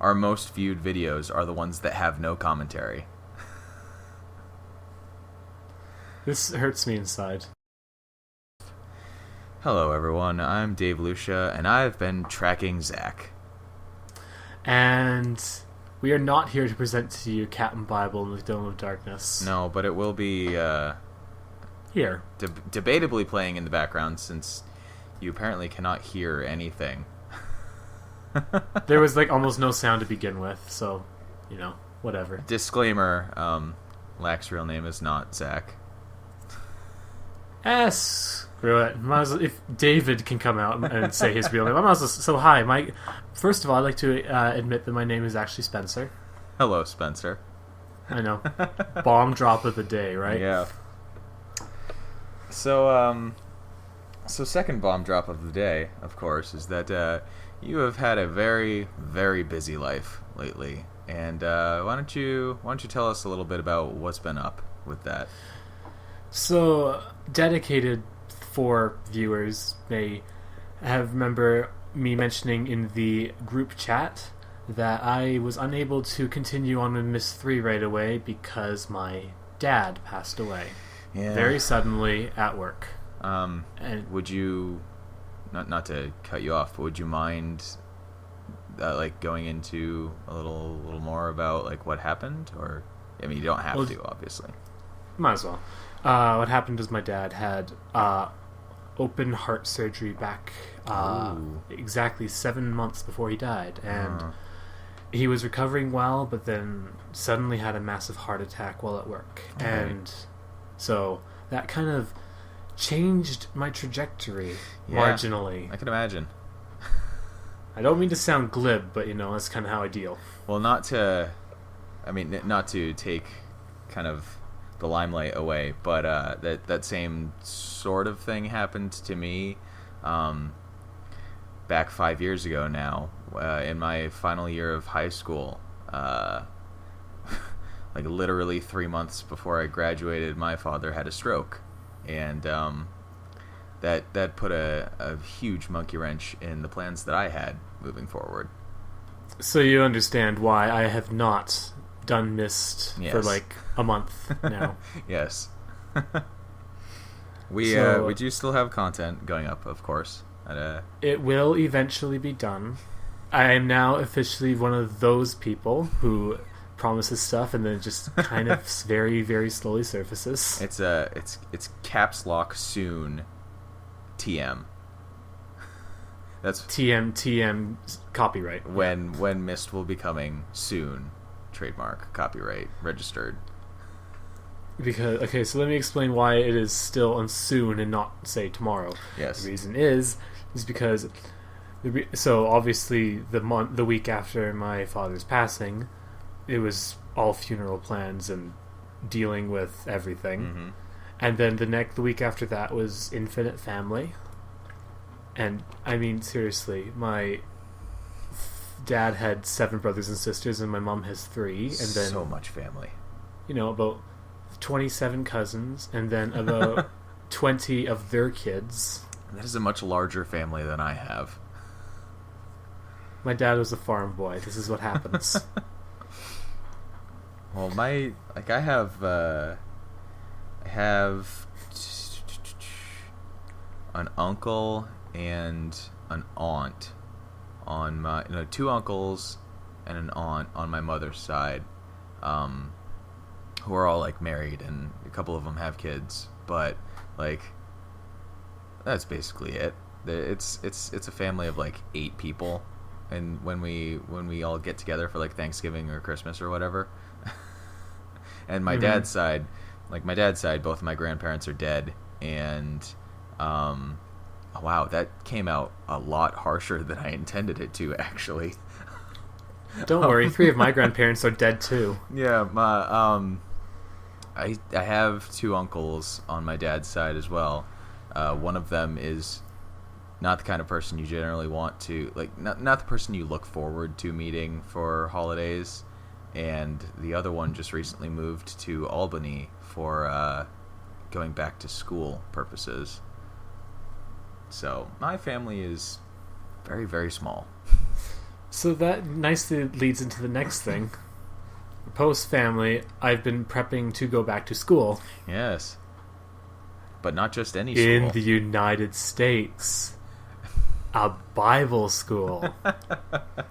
our most viewed videos are the ones that have no commentary. This hurts me inside. Hello, everyone. I'm Dave Lucia, and I've been tracking Zach. And we are not here to present to you Captain Babble in the Dome of Darkness. No, but it will be Here. Debatably playing in the background, since you apparently cannot hear anything. There was almost no sound to begin with, so, whatever. Disclaimer, Lack's real name is not Zach. Screw it. Might as well, if David can come out and say his real name, I might as well. So hi, first of all, I'd like to admit that my name is actually Spencer. Hello, Spencer. I know. Bomb drop of the day, right? Yeah. So second bomb drop of the day, of course, is that you have had a very, very busy life lately, and why don't you tell us a little bit about what's been up with that? So, dedicated for viewers may remember me mentioning in the group chat that I was unable to continue on with Miss 3 right away because my dad passed away. Yeah. Very suddenly at work. And would you, not to cut you off, but would you mind going into a little more about what happened? Or, I mean, you don't have to, obviously. Might as well. What happened was my dad had open heart surgery back exactly 7 months before he died, and he was recovering well, but then suddenly had a massive heart attack while at work. Okay. And so that kind of changed my trajectory marginally. I can imagine. I don't mean to sound glib, but that's kind of how I deal. Well, not to take kind of the limelight away, but that same sort of thing happened to me back 5 years ago now, in my final year of high school. Literally 3 months before I graduated, my father had a stroke, and that put a huge monkey wrench in the plans that I had moving forward. So you understand why I have not done Mist for a month now. Yes. We do still have content going up, of course. It will eventually be done. I am now officially one of those people who promises stuff and then just kind of very, very slowly surfaces. It's caps lock soon. TM. That's TM copyright. When Mist will be coming soon. Trademark, copyright, registered. So let me explain why it is still on soon and not, say, tomorrow. Yes. The reason is because so obviously the week after my father's passing, it was all funeral plans and dealing with everything. Mm-hmm. And then the week after that was Infinite Family. And I mean, seriously, my dad had 7 brothers and sisters, and my mom has 3. And then so much family. About 27 cousins, and then about 20 of their kids. That is a much larger family than I have. My dad was a farm boy. This is what happens. Well, I have an uncle and an aunt on my 2 uncles and an aunt on my mother's side, who are all married, and a couple of them have kids, but that's basically it. It's a family of 8 people, and when we all get together for Thanksgiving or Christmas or whatever. And my dad's side, both of my grandparents are dead, and wow, that came out a lot harsher than I intended it to, actually. Don't worry, 3 of my grandparents are dead too. Yeah, I have 2 uncles on my dad's side as well. One of them is not the kind of person you generally want to not the person you look forward to meeting for holidays, and the other one just recently moved to Albany for going back to school purposes. So my family is very, very small. So that nicely leads into the next thing. Post family, I've been prepping to go back to school. Yes. But not just any In school. the United States. A Bible school.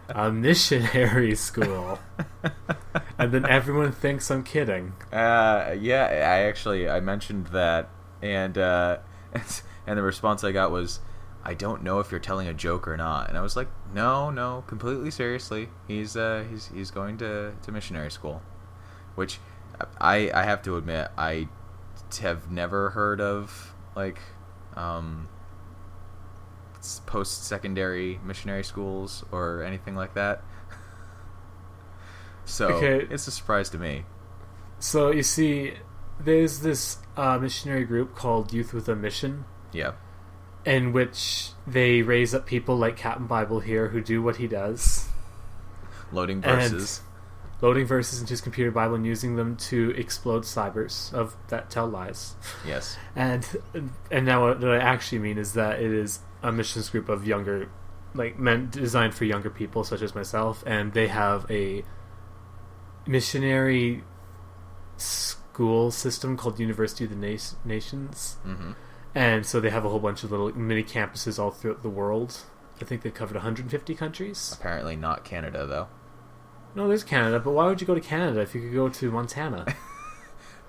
A missionary school. And then everyone thinks I'm kidding. Yeah, I mentioned that, and and the response I got was, I don't know if you're telling a joke or not. And I was like, no, completely seriously. He's going to missionary school, which I have to admit I have never heard of, like, post-secondary missionary schools or anything like that. So Okay. it's a surprise to me. So you see, there's this missionary group called Youth with a Mission, Yeah. in which they raise up people like Captain Bible here who do what he does. Loading verses. Loading verses into his computer Bible and using them to explode cybers that tell lies. Yes. And now what I actually mean is that it is a missions group of younger, like, men designed for younger people such as myself, and they have a missionary school system called University of the Nations. Mm-hmm. And so they have a whole bunch of little mini campuses all throughout the world. I think they covered 150 countries. Apparently not Canada, though. No, there's Canada, but why would you go to Canada if you could go to Montana?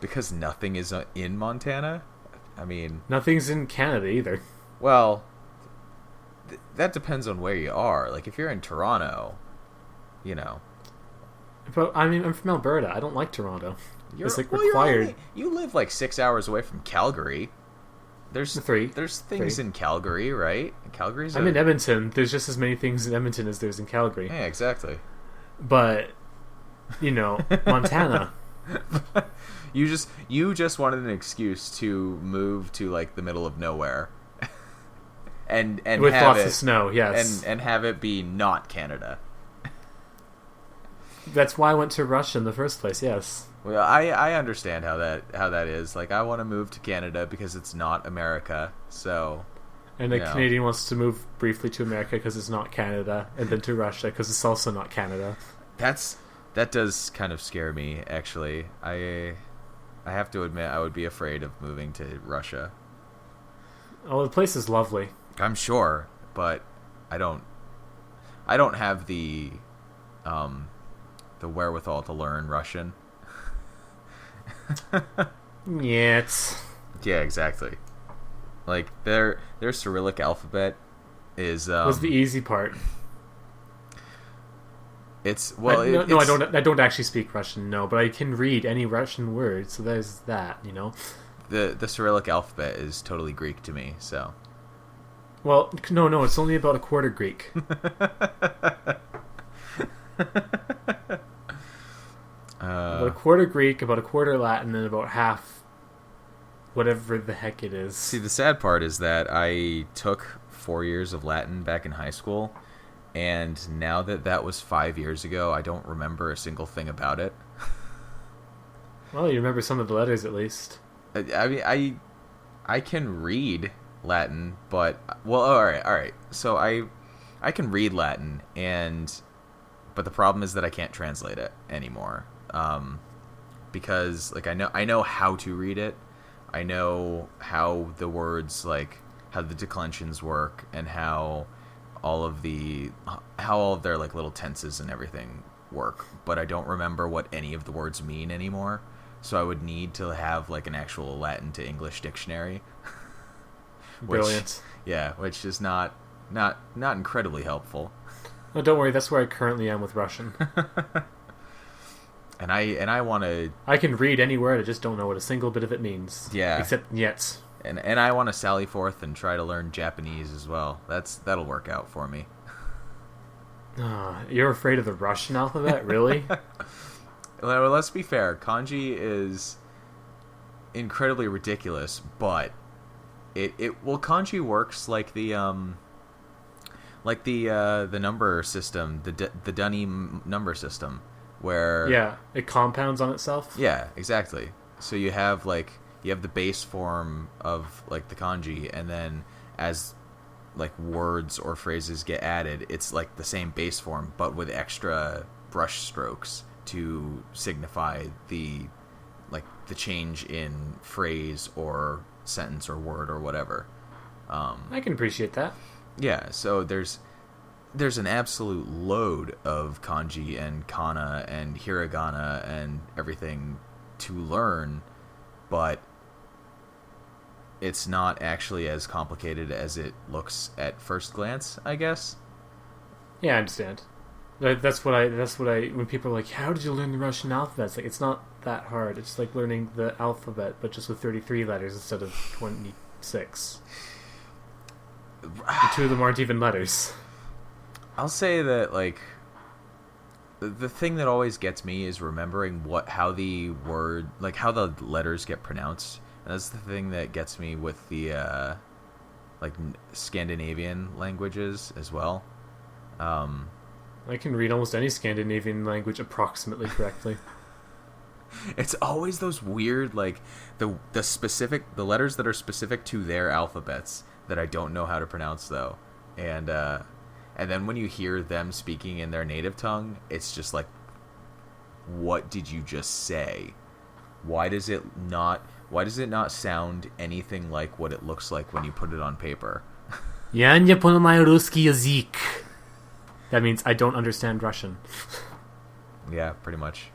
Because nothing is in Montana? I mean... Nothing's in Canada either. Well, that depends on where you are. Like, if you're in Toronto, you know... But, I mean, I'm from Alberta. I don't like Toronto. It's, like, well, required. You live, like, 6 hours away from Calgary. There's things in Calgary, right? Calgary's I'm in Edmonton. There's just as many things in Edmonton as there's in Calgary. Yeah, exactly. But, you know, Montana. You just wanted an excuse to move to, like, the middle of nowhere. and with have lots of snow, yes. And have it be not Canada. That's why I went to Russia in the first place, yes. Well, I understand how that is. Like, I want to move to Canada because it's not America. So, and a Canadian wants to move briefly to America because it's not Canada, and then to Russia because it's also not Canada. That does kind of scare me, actually. I have to admit, I would be afraid of moving to Russia. Oh, the place is lovely. I'm sure, but I don't have the wherewithal to learn Russian. Yet. Yeah, exactly. Like, their Cyrillic alphabet is was the easy part. It's I don't actually speak Russian, no, but I can read any Russian word, so there's that, you know. The Cyrillic alphabet is totally Greek to me, so. Well, no, it's only about a quarter Greek. About a quarter Greek, about a quarter Latin, and about half whatever the heck it is. See, the sad part is that I took 4 years of Latin back in high school, and now that was 5 years ago, I don't remember a single thing about it. Well, you remember some of the letters at least. I mean, I can read Latin, but well, all right. So I can read Latin, but the problem is that I can't translate it anymore. Because, like, I know how to read it. I know how the words, like, how the declensions work, and how all of their, like, little tenses and everything work, but I don't remember what any of the words mean anymore. So I would need to have, like, an actual Latin to English dictionary. Brilliant. Which is not incredibly helpful. No, don't worry, that's where I currently am with Russian. And I want to... I can read any word, I just don't know what a single bit of it means. Yeah. Except yet. And I want to sally forth and try to learn Japanese as well. That'll work out for me. You're afraid of the Russian alphabet, really? Well, let's be fair. Kanji is incredibly ridiculous, but kanji works like the number system, the Dunny number system, where yeah, it compounds on itself. Yeah, exactly. So you have the base form of, like, the kanji, and then as like words or phrases get added, it's like the same base form but with extra brush strokes to signify the change in phrase or sentence or word or whatever. I can appreciate that. Yeah, so there's an absolute load of kanji and kana and hiragana and everything to learn, but it's not actually as complicated as it looks at first glance, I guess. Yeah, I understand. That's what I. When people are like, "How did you learn the Russian alphabet?" It's like, it's not that hard. It's like learning the alphabet, but just with 33 letters instead of 26. And 2 of them aren't even letters. I'll say that, like, the thing that always gets me is remembering how the letters get pronounced. And that's the thing that gets me with the Scandinavian languages as well. I can read almost any Scandinavian language approximately correctly. It's always those weird, like, the letters that are specific to their alphabets that I don't know how to pronounce, though. And then when you hear them speaking in their native tongue, it's just like, what did you just say? Why does it not sound anything like what it looks like when you put it on paper? Я не понимаю русский язык. That means I don't understand Russian. Yeah, pretty much.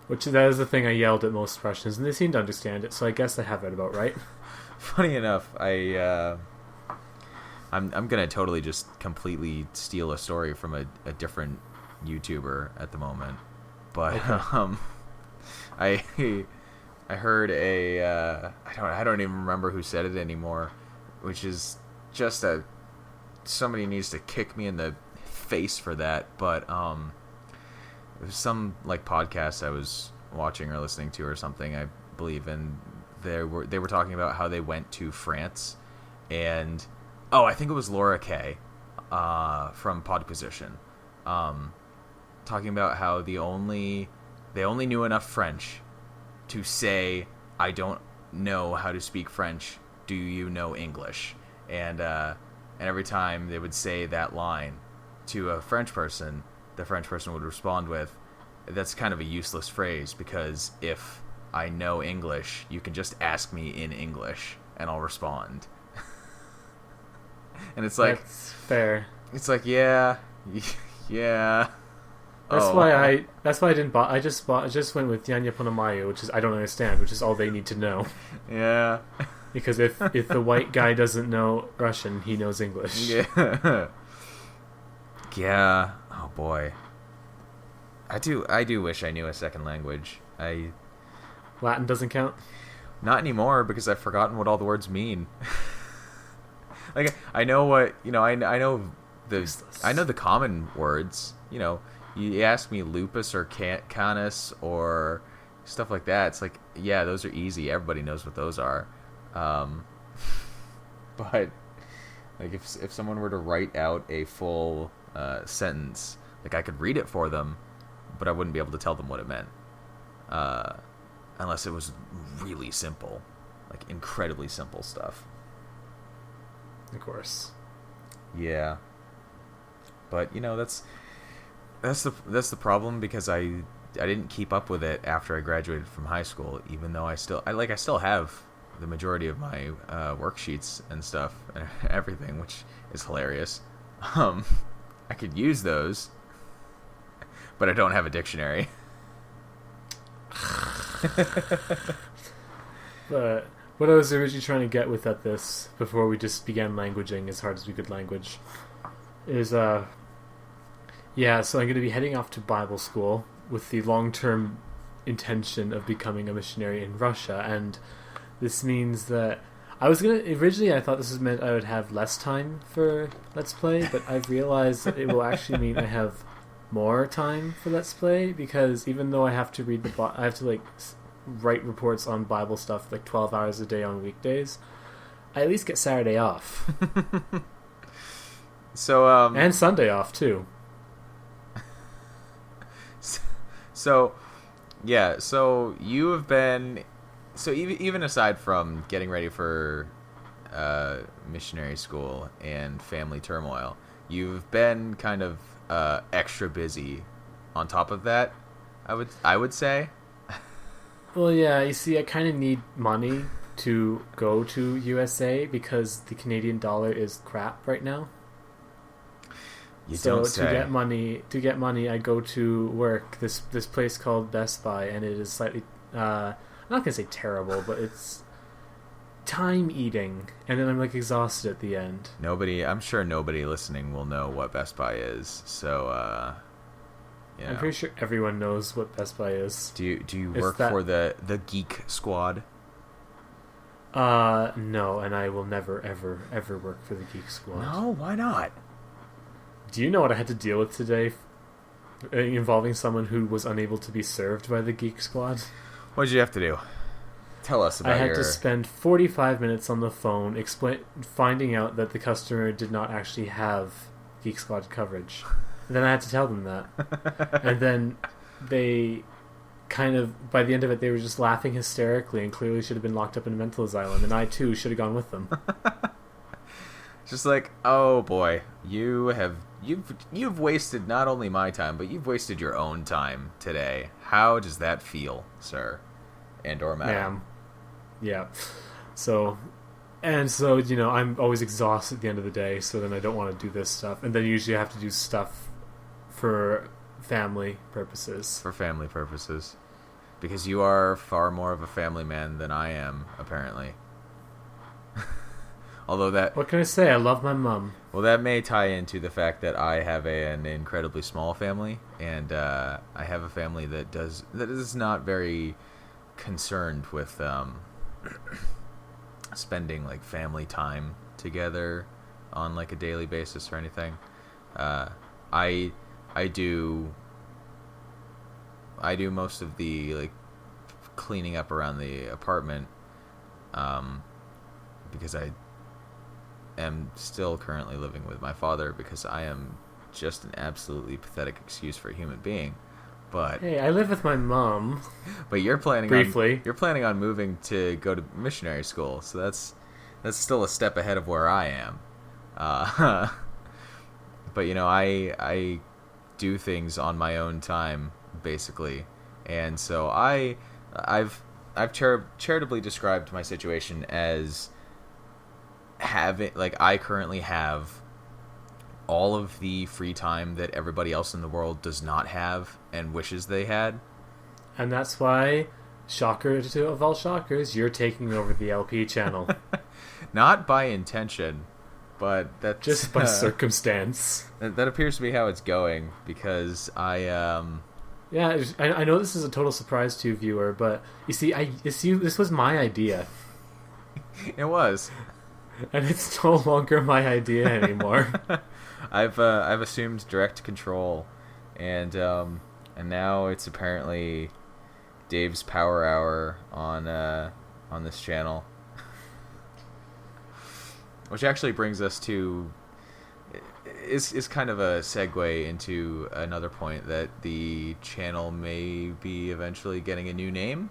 Which, that is the thing I yelled at most Russians, and they seem to understand it, so I guess I have it about right. Funny enough, I'm gonna totally just completely steal a story from a different YouTuber at the moment, but okay. I heard I don't even remember who said it anymore, which is just somebody needs to kick me in the face for that, but it was some like podcast I was watching or listening to or something, I believe, and they were talking about how they went to France, and I think it was Laura Kay from Podquisition, talking about how they only knew enough French to say, I don't know how to speak French, do you know English? And every time they would say that line to a French person, the French person would respond with, that's kind of a useless phrase, because if I know English, you can just ask me in English and I'll respond. And it's like, that's fair. It's like, yeah. That's why I didn't buy. I just went with Yanya Ponamayu, which is I don't understand, which is all they need to know. Yeah. Because if the white guy doesn't know Russian, he knows English. Yeah. Yeah. Oh boy. I do wish I knew a second language. Latin doesn't count? Not anymore, because I've forgotten what all the words mean. Like, I know what, I know the common words. You ask me lupus or canis or stuff like that, it's like, yeah, those are easy. Everybody knows what those are. But like, if someone were to write out a full sentence, like, I could read it for them, but I wouldn't be able to tell them what it meant, unless it was really simple, like incredibly simple stuff. Of course. Yeah. But that's the problem, because I didn't keep up with it after I graduated from high school, even though I still have the majority of my worksheets and stuff and everything, which is hilarious. I could use those, but I don't have a dictionary. But what I was originally trying to get with at this, before we just began languaging as hard as we could language, is so I'm going to be heading off to Bible school with the long-term intention of becoming a missionary in Russia, and this means that originally I thought this meant I would have less time for Let's Play, but I've realized that it will actually mean I have more time for Let's Play, because even though I have to I have to write reports on Bible stuff 12 hours a day on weekdays, I at least get Saturday off. So and Sunday off too. So you have been, so even aside from getting ready for missionary school and family turmoil, you've been kind of extra busy on top of that, I would say. Well, yeah, you see, I kind of need money to go to USA because the Canadian dollar is crap right now. You So don't say. to get money, I go to work this place called Best Buy, and it is slightly I'm not gonna say terrible, but it's time eating, and then I'm like exhausted at the end. I'm sure nobody listening will know what Best Buy is. So, I'm pretty sure everyone knows what Best Buy is. Do you work for the Geek Squad? No, and I will never ever work for the Geek Squad. No, why not? Do you know what I had to deal with today involving someone who was unable to be served by the Geek Squad? What did you have to do? Tell us about I had to spend 45 minutes on the phone finding out that the customer did not actually have Geek Squad coverage. And then I had to tell them that. And then they kind of, by the end of it, they were just laughing hysterically and clearly should have been locked up in a mental asylum. And I, too, should have gone with them. Just like, oh boy, you've wasted not only my time, but you've wasted your own time today. How does that feel, sir? And/or madam? Yeah. So, I'm always exhausted at the end of the day, so then I don't want to do this stuff. And then usually I have to do stuff for family purposes. For family purposes. Because you are far more of a family man than I am, apparently. Although that... What can I say? I love my mom. Well, that may tie into the fact that I have an incredibly small family, and I have a family that is not very concerned with spending like family time together on like a daily basis or anything. I do most of the like cleaning up around the apartment because I am still currently living with my father because I am just an absolutely pathetic excuse for a human being. But hey, I live with my mom. But you're planning briefly. You're planning on moving to go to missionary school, so that's still a step ahead of where I am. But I do things on my own time basically, and so I've charitably described my situation as I currently have all of the free time that everybody else in the world does not have and wishes they had. And that's why, shocker of all shockers, you're taking over the LP channel. Not by intention, but that's... Just by circumstance. That appears to be how it's going, because I... Yeah, I know this is a total surprise to you, viewer, but you see, this was my idea. It was. And it's no longer my idea anymore. I've assumed direct control, and now it's apparently Dave's Power Hour on this channel, which actually brings us to is kind of a segue into another point that the channel may be eventually getting a new name? ?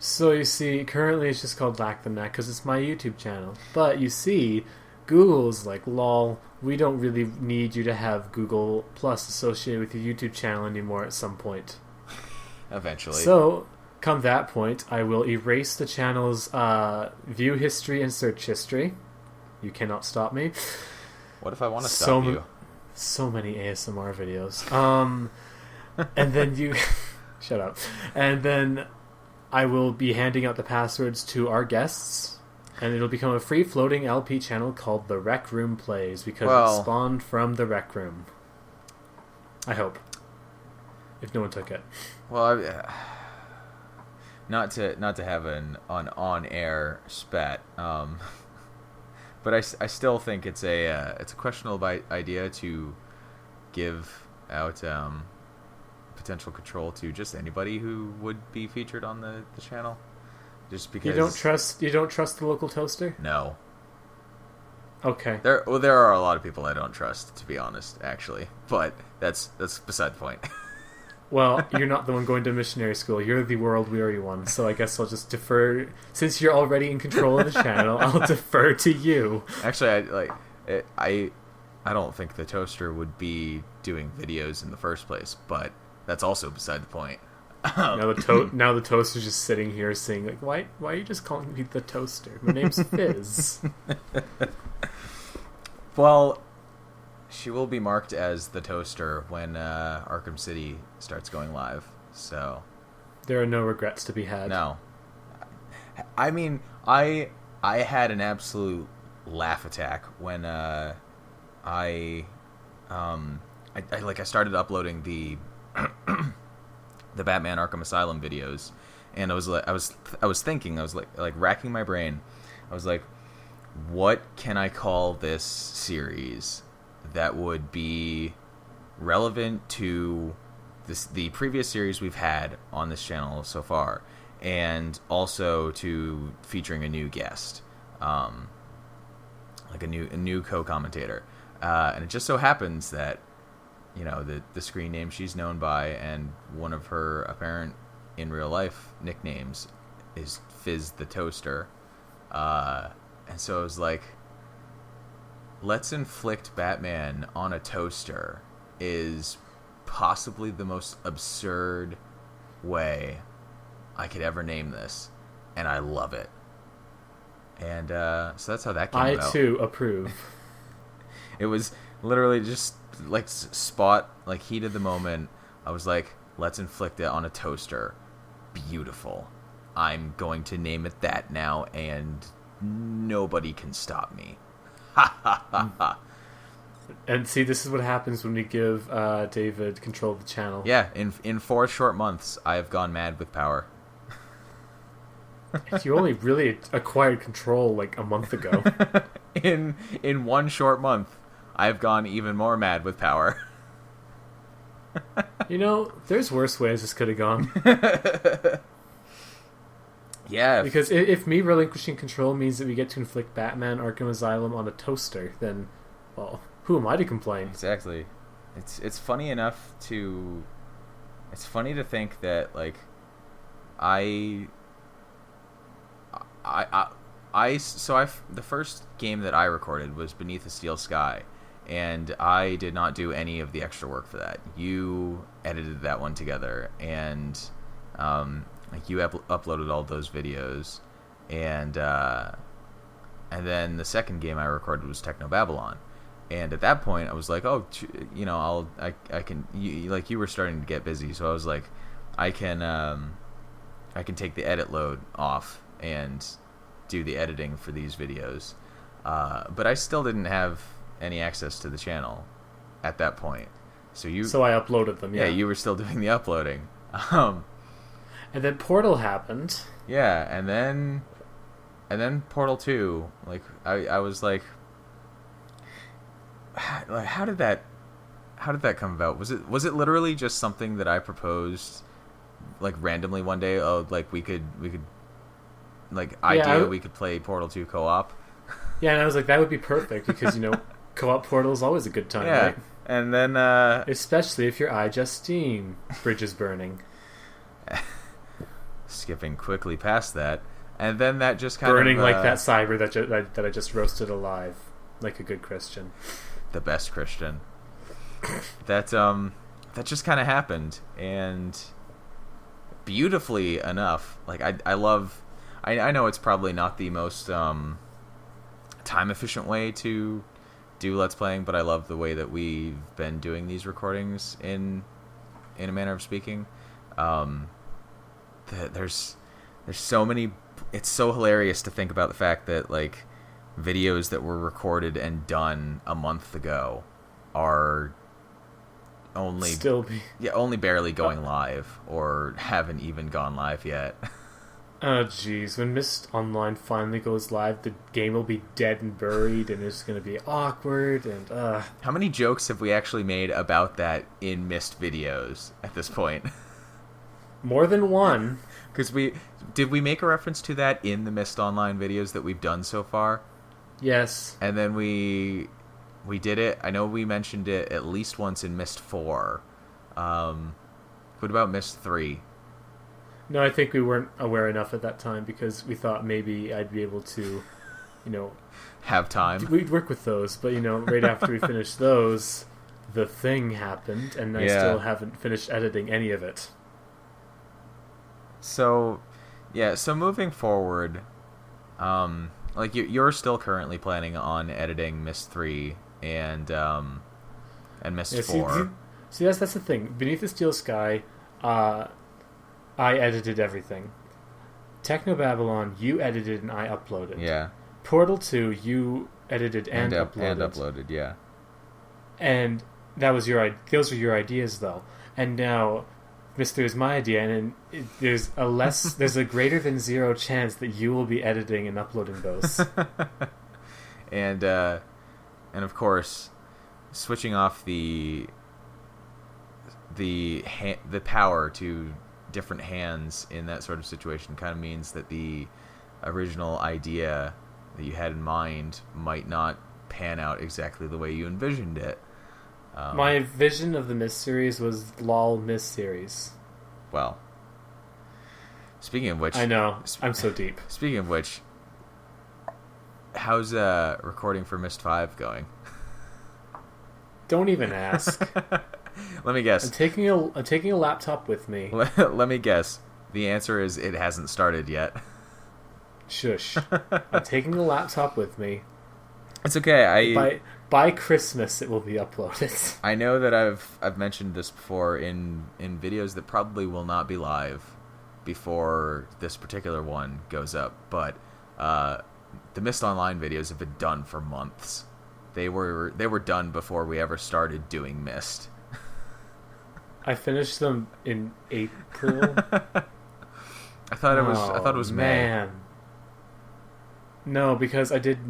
So you see, currently it's just called Lack the Neck because it's my YouTube channel. But you see, Google's like, lol, we don't really need you to have Google Plus associated with your YouTube channel anymore at some point. Eventually. So, come that point, I will erase the channel's view history and search history. You cannot stop me. What if I want to stop you? So many ASMR videos. And then you... Shut up. And then I will be handing out the passwords to our guests, and it'll become a free-floating LP channel called The Rec Room Plays, because it spawned from the Rec Room. I hope. If no one took it. Well, not to have an on-air spat, but I still think it's a questionable idea to give out potential control to just anybody who would be featured on the channel, just because you don't trust the local toaster. No. Okay. There are a lot of people I don't trust, to be honest, actually, but that's beside the point. Well, you're not the one going to missionary school. You're the world weary one. So I guess I'll just defer. Since you're already in control of the channel, I'll defer to you. Actually, I don't think the toaster would be doing videos in the first place, but that's also beside the point. Now the toaster's just sitting here saying, like, why are you just calling me the toaster? My name's Fizz. Well, she will be marked as the toaster when Arkham City starts going live, so... There are no regrets to be had. No. I mean, I had an absolute laugh attack when I started uploading the the Batman Arkham Asylum videos, and I was thinking, I was like racking my brain. I was like, what can I call this series that would be relevant to the previous series we've had on this channel so far, and also to featuring a new guest, like a new co-commentator, and it just so happens that, you know, the screen name she's known by and one of her apparent in real life nicknames is Fizz the Toaster, and so I was like, let's inflict Batman on a toaster is possibly the most absurd way I could ever name this, and I love it. And so that's how that came about. I too approve. It was literally just like spot, like heat of the moment. I was like, let's inflict it on a toaster. Beautiful. I'm going to name it that now, and nobody can stop me. Ha ha ha ha. And see, this is what happens when we give David control of the channel. Yeah, in 4 short months, I have gone mad with power. You only really acquired control like a month ago. In 1 short month, I've gone even more mad with power. You know, there's worse ways this could have gone. Yeah. Because if me relinquishing control means that we get to inflict Batman Arkham Asylum on a toaster, then, well, who am I to complain? Exactly. It's funny enough to... It's funny to think that, like, the first game that I recorded was Beneath a Steel Sky, and I did not do any of the extra work for that. You edited that one together, and like you uploaded all those videos, and then the second game I recorded was Techno Babylon, and at that point I was like, oh, you know, I can, like, you were starting to get busy, so I was like, I can take the edit load off and do the editing for these videos, but I still didn't have any access to the channel at that point. So I uploaded them. Yeah, you were still doing the uploading. And then Portal happened. Yeah, and then Portal 2. Like I was like, how did that come about? Was it literally just something that I proposed, like, randomly one day? Oh, like we could like, we could play Portal 2 co-op. Yeah, and I was like, that would be perfect because, you know, co-op Portal is always a good time, yeah. Right? And then especially if your eye just steam, bridges burning. Skipping quickly past that, and then that just kind burning of like that cyber that I just roasted alive, like a good Christian. The best Christian. That just kind of happened, and beautifully enough, like I love. I know it's probably not the most time efficient way to do Let's Playing, but I love the way that we've been doing these recordings in a manner of speaking. There's so many. It's so hilarious to think about the fact that, like, videos that were recorded and done a month ago are only barely going live, or haven't even gone live yet. Oh jeez, when Myst Online finally goes live, the game will be dead and buried, and it's going to be awkward, and How many jokes have we actually made about that in Myst videos at this point? More than one. Because did we make a reference to that in the Myst Online videos that we've done so far? Yes. And then we did it. I know we mentioned it at least once in Myst 4. What about Mist 3? No, I think we weren't aware enough at that time because we thought maybe I'd be able to, have time. We'd work with those, but right after we finished those, the thing happened, and I still haven't finished editing any of it. So, so moving forward, you're still currently planning on editing Mist 3 and Mist 4. See, that's the thing. Beneath the Steel Sky, I edited everything. Techno Babylon, you edited and I uploaded. Yeah. Portal 2, you edited and uploaded. And uploaded, yeah. And those were your ideas, though. And now, Mr. is my idea, and there's a greater than 0 chance that you will be editing and uploading those. and of course, switching off the power to different hands in that sort of situation kind of means that the original idea that you had in mind might not pan out exactly the way you envisioned it. My vision of the Mist series was LOL Mist series. Well, speaking of which... I know, I'm so deep. Speaking of which, how's recording for Mist 5 going? Don't even ask. Let me guess. I'm taking a laptop with me. Let me guess. The answer is it hasn't started yet. Shush. I'm taking a laptop with me. It's okay. By Christmas it will be uploaded. I know that I've mentioned this before in videos that probably will not be live before this particular one goes up, but the Mist Online videos have been done for months. They were done before we ever started doing Mist. I finished them in April. I thought it was May. Man. No, because I did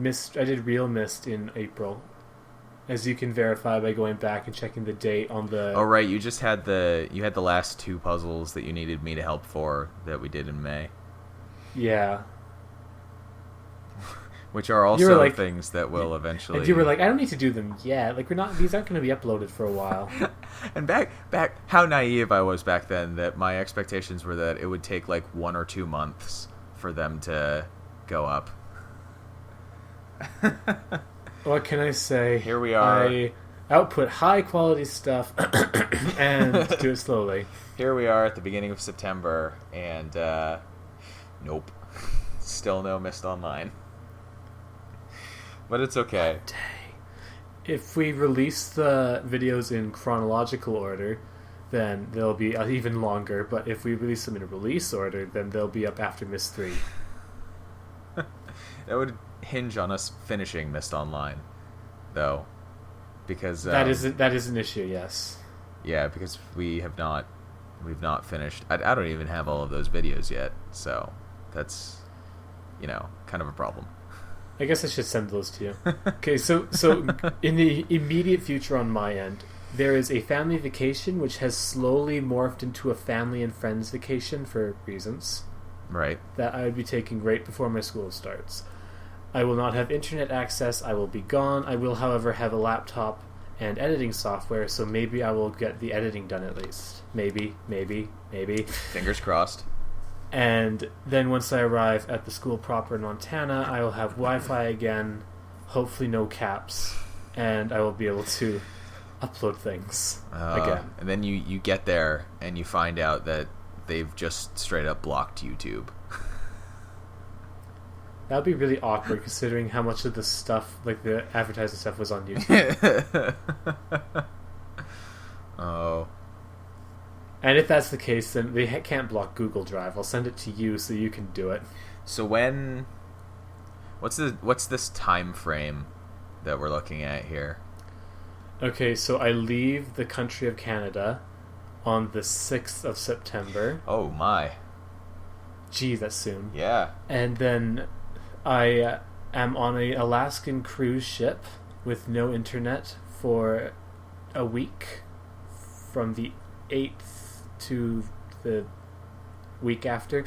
real Mist in April, as you can verify by going back and checking the date on the. Oh right, you just had the last 2 puzzles that you needed me to help for that we did in May. Yeah. Which are also things that will eventually. And you were like, I don't need to do them yet. Like these aren't going to be uploaded for a while. And back, how naive I was back then that my expectations were that it would take 1 or 2 months for them to go up. What can I say? Here we are. I output high quality stuff and do it slowly. Here we are at the beginning of September, and nope, still no Mist Online. But it's okay. Dang. If we release the videos in chronological order, then they'll be even longer. But if we release them in release order, then they'll be up after Mist 3. That would hinge on us finishing Mist Online, though, because that is an issue. Yes. Yeah, because we've not finished. I don't even have all of those videos yet, so that's kind of a problem. I guess I should send those to you. Okay, so in the immediate future on my end, there is a family vacation which has slowly morphed into a family and friends vacation for reasons. Right. That I would be taking right before my school starts. I will not have internet access. I will be gone. I will, however, have a laptop and editing software, so maybe I will get the editing done at least. Maybe. Fingers crossed. And then once I arrive at the school proper in Montana, I will have Wi-Fi again, hopefully no caps, and I will be able to upload things again. And then you get there and you find out that they've just straight up blocked YouTube. That would be really awkward considering how much of the stuff, like the advertising stuff, was on YouTube. Oh. And if that's the case, then they can't block Google Drive. I'll send it to you so you can do it. So what's this time frame that we're looking at here? Okay, so I leave the country of Canada on the 6th of September. Oh my. Gee, that's soon. Yeah. And then I am on an Alaskan cruise ship with no internet for a week from the 8th to the week after.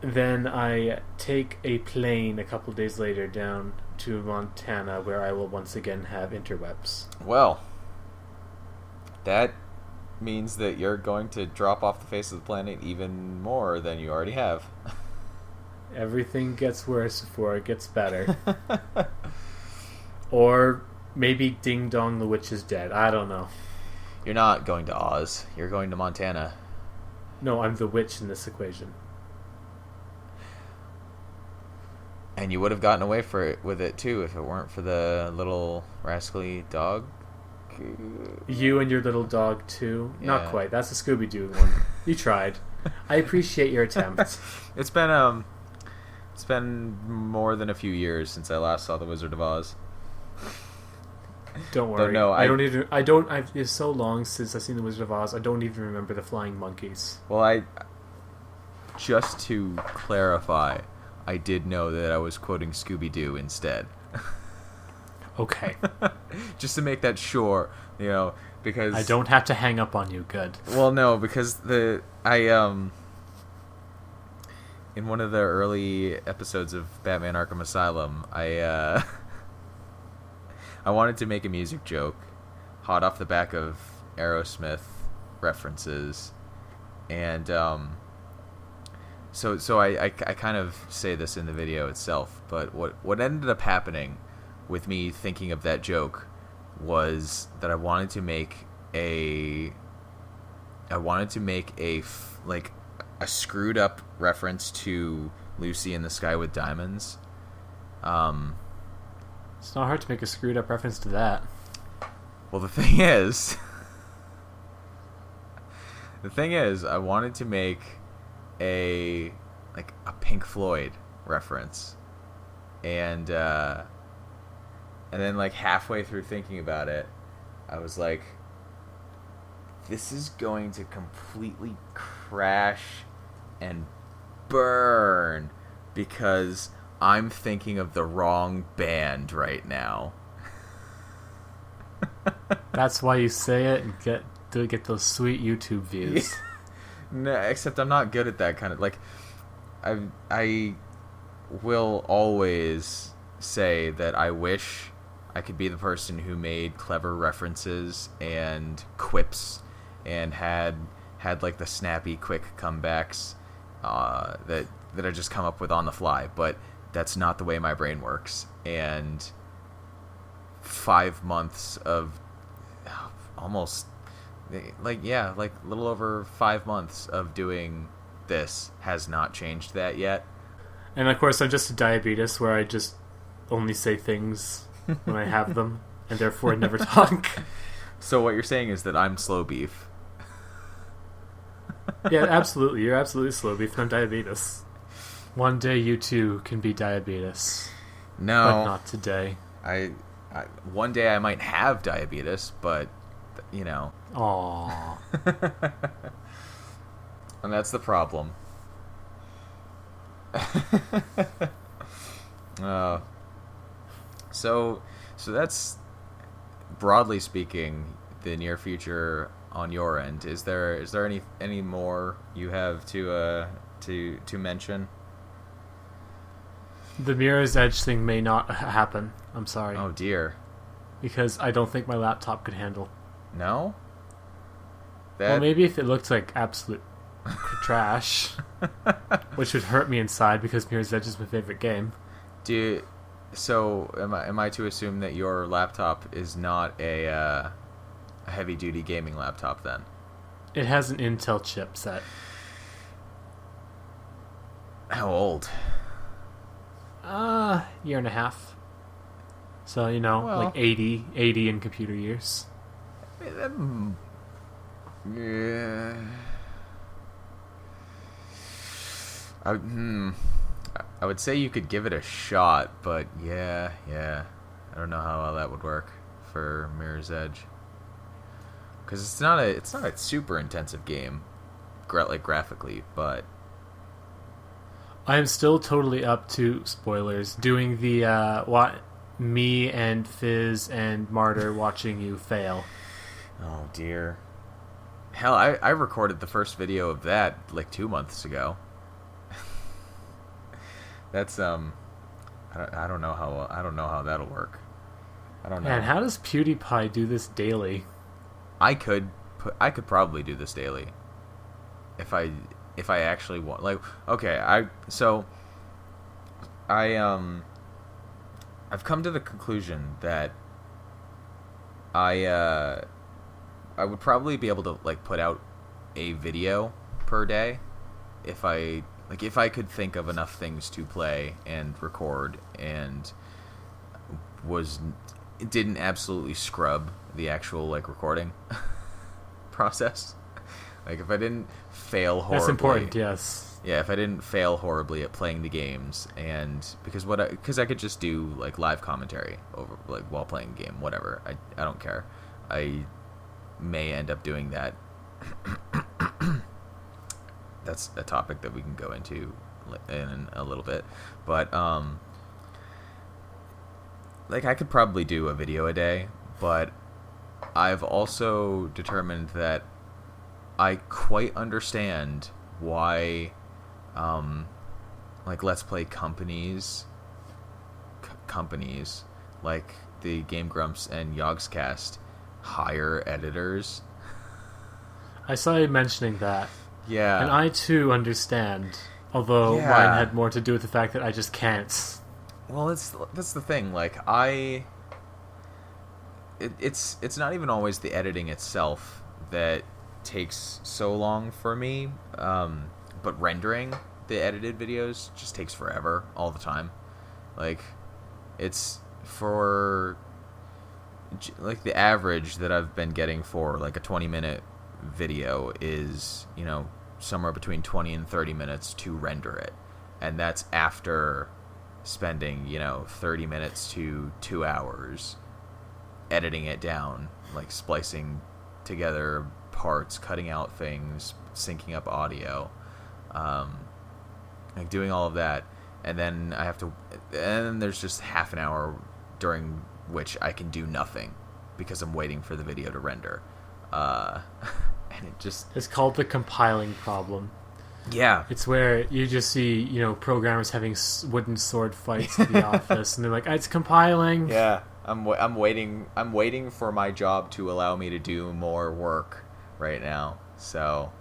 Then I take a plane a couple days later down to Montana, where I will once again have interwebs. Well, that means that you're going to drop off the face of the planet even more than you already have. Everything gets worse before it gets better. Or maybe Ding Dong the Witch is dead. I don't know. You're not going to Oz. You're going to Montana. No, I'm the witch in this equation. And you would have gotten away with it too if it weren't for the little rascally dog. You and your little dog too? Yeah. Not quite. That's a Scooby-Doo one. You tried. I appreciate your attempt. It's been more than a few years since I last saw The Wizard of Oz. Don't worry. No, it's so long since I've seen The Wizard of Oz, I don't even remember the flying monkeys. Well, just to clarify, I did know that I was quoting Scooby-Doo instead. Okay. Just to make that sure, because I don't have to hang up on you. Good. Well, no, because in one of the early episodes of Batman Arkham Asylum, I wanted to make a music joke, hot off the back of Aerosmith references, and so I kind of say this in the video itself, but what ended up happening with me thinking of that joke was that I wanted to make a screwed up reference to Lucy in the Sky with Diamonds. It's not hard to make a screwed up reference to that. Well, the thing is, I wanted to make a Pink Floyd reference, and then halfway through thinking about it, I was like, this is going to completely crash and burn because I'm thinking of the wrong band right now. That's why you say it and get those sweet YouTube views. No, except I'm not good at that kind of I will always say that I wish I could be the person who made clever references and quips and had the snappy, quick comebacks that I just come up with on the fly. But that's not the way my brain works. And 5 months of almost a little over 5 months of doing this has not changed that yet. And of course, I'm just a diabetes where I just only say things when I have them, and therefore I never talk. So what you're saying is that I'm slow beef. Yeah, absolutely. You're absolutely slow beef, and I'm diabetes. One day you too can be diabetes. No. But not today. I one day I might have diabetes, but, Aww. And that's the problem. So that's, broadly speaking, the near future on your end. Is there any more you have to mention? The Mirror's Edge thing may not happen. I'm sorry. Oh dear. Because I don't think my laptop could handle. No? Well, maybe if it looked like absolute trash, which would hurt me inside because Mirror's Edge is my favorite game. So am I to assume that your laptop is not a heavy-duty gaming laptop then? It has an Intel chipset. How old? Year and a half. So, like 80 in computer years. Yeah. I would say you could give it a shot, but yeah. I don't know how well that would work for Mirror's Edge. Because it's not a super intensive game, graphically, but I am still totally up to, spoilers, doing the me and Fizz and Martyr watching you fail. Oh dear. Hell, I recorded the first video of that 2 months ago. That's I don't know how that'll work. I don't know. Man, how does PewDiePie do this daily? I could I could probably do this daily if I actually want. Like, okay, I've come to the conclusion that I would probably be able to like put out a video per day if I could think of enough things to play and record and didn't absolutely scrub the actual like recording process. Like if I didn't fail horribly. That's important, yes. Yeah, if I didn't fail horribly at playing the games, and because I could just do like live commentary over like while playing the game, whatever. I don't care. I may end up doing that. That's a topic that we can go into in a little bit, but like I could probably do a video a day, but I've also determined that I quite understand why like Let's Play companies like the Game Grumps and Yogscast hire editors. I saw you mentioning that. Yeah. And I too understand, although mine had more to do with the fact that I just can't. Well, that's the thing. Like it's not even always the editing itself that takes so long for me, but rendering the edited videos just takes forever all the time. Like it's for like the average that I've been getting for like a 20-minute video is, you know, somewhere between 20 and 30 minutes to render it, and that's after spending, you know, 30 minutes to 2 hours editing it down, like splicing together parts, cutting out things, syncing up audio, like doing all of that, and then there's just half an hour during which I can do nothing because I'm waiting for the video to render. And it's called the compiling problem. Yeah, it's where you just see, you know, programmers having wooden sword fights at the office, and they're like, "It's compiling." Yeah, I'm waiting for my job to allow me to do more work right now. So,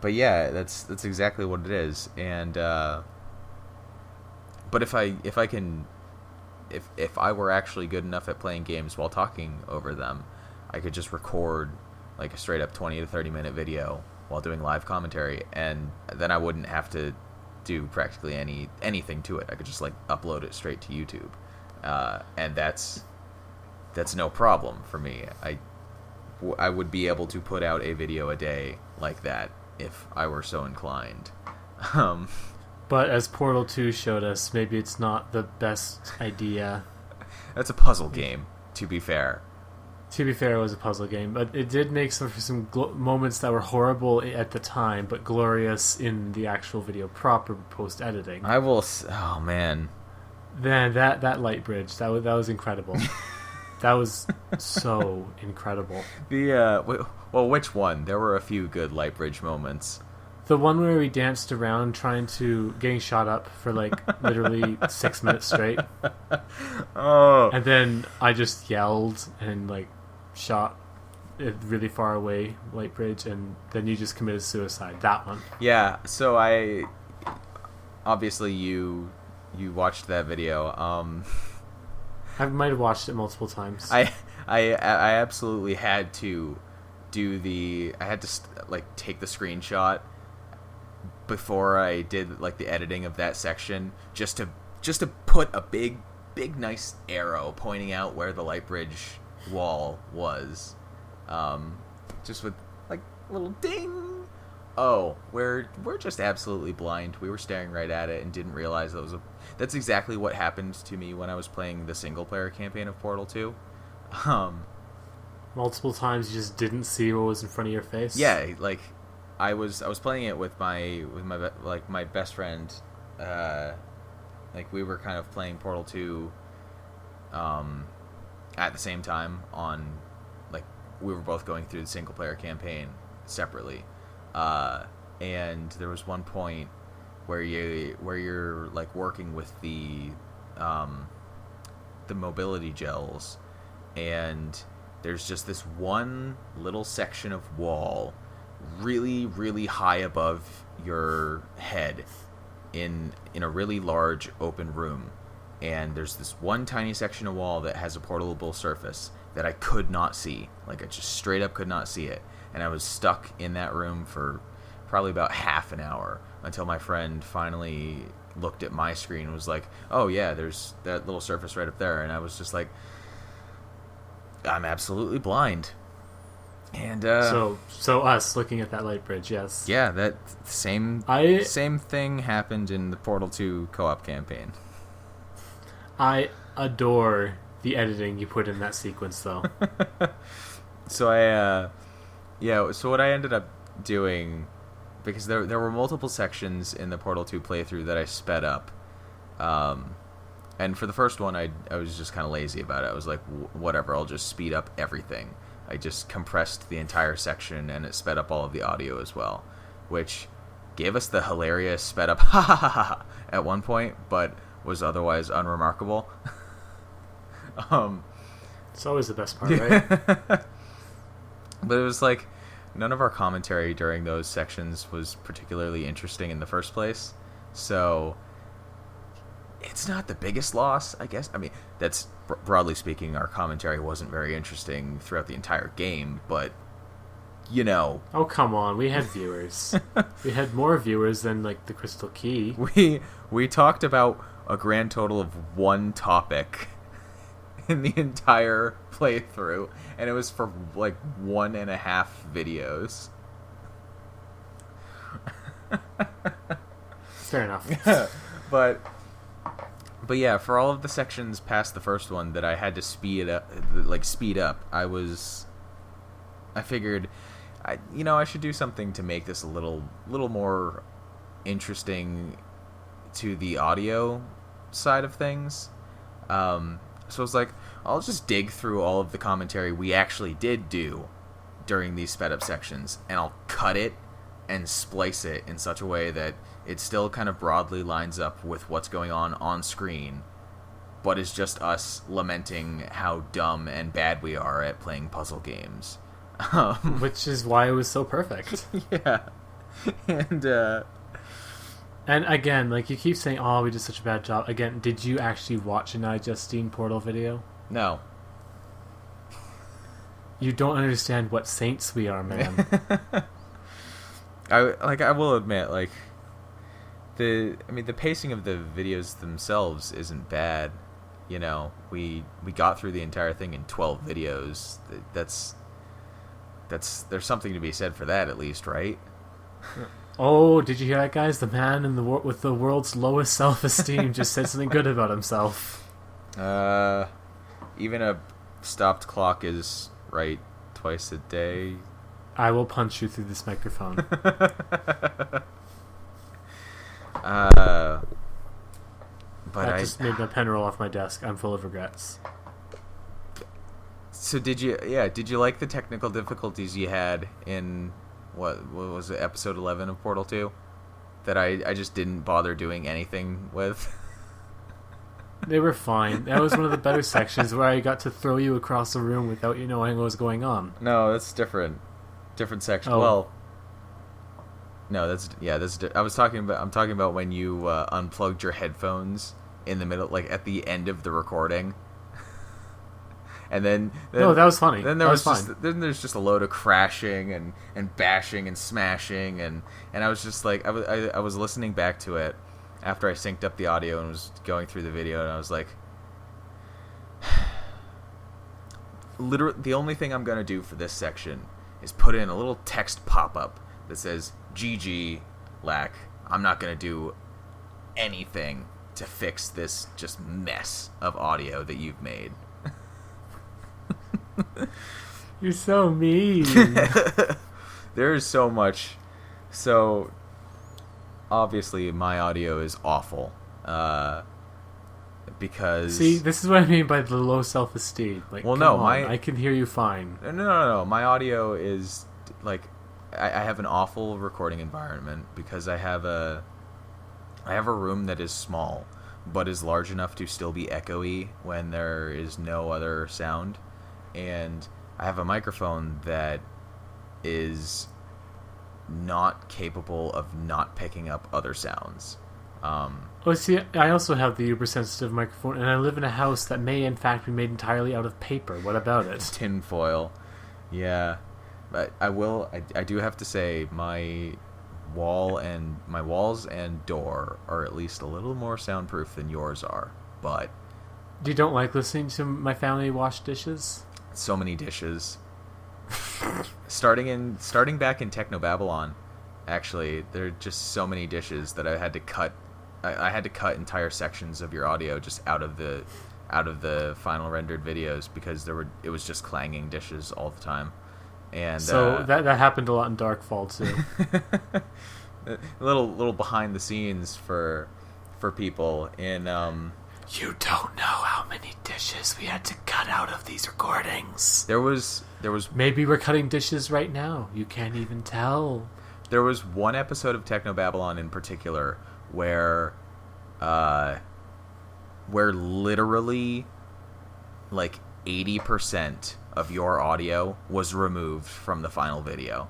but yeah, that's exactly what it is. And but if I were actually good enough at playing games while talking over them, I could just record like a straight up 20 to 30 minute video while doing live commentary, and then I wouldn't have to do practically anything to it. I could just like upload it straight to YouTube, and that's no problem for me. I would be able to put out a video a day like that if I were so inclined. But as Portal 2 showed us, maybe it's not the best idea. That's a puzzle game, to be fair. To be fair, it was a puzzle game, but it did make some moments that were horrible at the time, but glorious in the actual video proper post-editing. Oh, man. Man, that light bridge, that was incredible. That was so incredible. Well, which one? There were a few good light bridge moments. The one where we danced around getting shot up for like literally 6 minutes straight. Oh. And then I just yelled and like shot it really far away, light bridge, and then you just committed suicide. That one. Yeah, so obviously you watched that video. I might have watched it multiple times. I absolutely had to like take the screenshot before I did like the editing of that section, just to put a big nice arrow pointing out where the light bridge wall was, just with like a little ding. Oh, we're just absolutely blind. We were staring right at it and didn't realize that's exactly what happened to me when I was playing the single player campaign of Portal 2. Multiple times you just didn't see what was in front of your face. Yeah, like I was playing it with my best friend. Like we were kind of playing Portal 2 at the same time on, like, we were both going through the single player campaign separately. And there was one point where you're like working with the mobility gels, and there's just this one little section of wall really, really high above your head in a really large open room. And there's this one tiny section of wall that has a portable surface that I could not see. Like, I just straight up could not see it. And I was stuck in that room for probably about half an hour until my friend finally looked at my screen and was like, oh yeah, there's that little surface right up there. And I was just like, I'm absolutely blind. And so us looking at that light bridge, yes. Yeah, that same thing happened in the Portal 2 co-op campaign. I adore the editing you put in that sequence, though. So so what I ended up doing, because there were multiple sections in the Portal 2 playthrough that I sped up, and for the first one I was just kind of lazy about it. I was like, whatever, I'll just speed up everything. I just compressed the entire section and it sped up all of the audio as well, which gave us the hilarious sped up ha ha ha ha at one point, but was otherwise unremarkable. It's always the best part, right? But it was like, none of our commentary during those sections was particularly interesting in the first place, so it's not the biggest loss, I guess. I mean, that's broadly speaking, our commentary wasn't very interesting throughout the entire game, but you know. Oh, come on, we had viewers. We had more viewers than like the Crystal Key. We talked about a grand total of one topic in the entire playthrough, and it was for like 1.5 videos. Fair enough. But yeah, for all of the sections past the first one that I had to speed up, I figured, I should do something to make this a little more interesting to the audio side of things. So I was like, I'll just dig through all of the commentary we actually did do during these sped up sections, and I'll cut it and splice it in such a way that it still kind of broadly lines up with what's going on screen, but is just us lamenting how dumb and bad we are at playing puzzle games. Which is why it was so perfect. Yeah. And again, like, you keep saying, oh, we did such a bad job. Again, did you actually watch an iJustine Portal video? No. You don't understand what saints we are, man. I will admit, like, the pacing of the videos themselves isn't bad. You know, we got through the entire thing in 12 videos. That's there's something to be said for that, at least, right? Oh, did you hear that, guys? The man with the world's lowest self-esteem just said something good about himself. Even a stopped clock is right twice a day. I will punch you through this microphone. But I just made my pen roll off my desk. I'm full of regrets. So did you like the technical difficulties you had in what was it, episode 11 of Portal 2 that I just didn't bother doing anything with? They were fine. That was one of the better sections where I got to throw you across the room without you knowing what was going on. No, that's different section. Oh. Well, no, I'm talking about when you unplugged your headphones in the middle, like at the end of the recording. And then no, that was funny. Then there's just a load of crashing and bashing and smashing, and I was just like, I was listening back to it after I synced up the audio and was going through the video, and I was like, literally, the only thing I'm gonna do for this section is put in a little text pop-up that says GG Lack. I'm not gonna do anything to fix this just mess of audio that you've made. You're so mean. There is so much. So obviously my audio is awful, because see, this is what I mean by the low self-esteem. Like, well, no, I can hear you fine. No. My audio is like, I have an awful recording environment because I have a room that is small but is large enough to still be echoey when there is no other sound. And I have a microphone that is not capable of not picking up other sounds. Well, see, I also have the uber sensitive microphone, and I live in a house that may in fact be made entirely out of paper. What about it? Tin foil. Yeah. But I do have to say my walls and door are at least a little more soundproof than yours are. But You don't like listening to my family wash dishes? so many dishes. starting back in Techno Babylon, actually, there are just so many dishes that I had to cut. I had to cut entire sections of your audio just out of the final rendered videos because it was just clanging dishes all the time. And so that happened a lot in Darkfall too. a little behind the scenes for people in You don't know how many dishes we had to cut out of these recordings. there was Maybe we're cutting dishes right now. You can't even tell. There was one episode of Techno Babylon in particular where literally like 80% of your audio was removed from the final video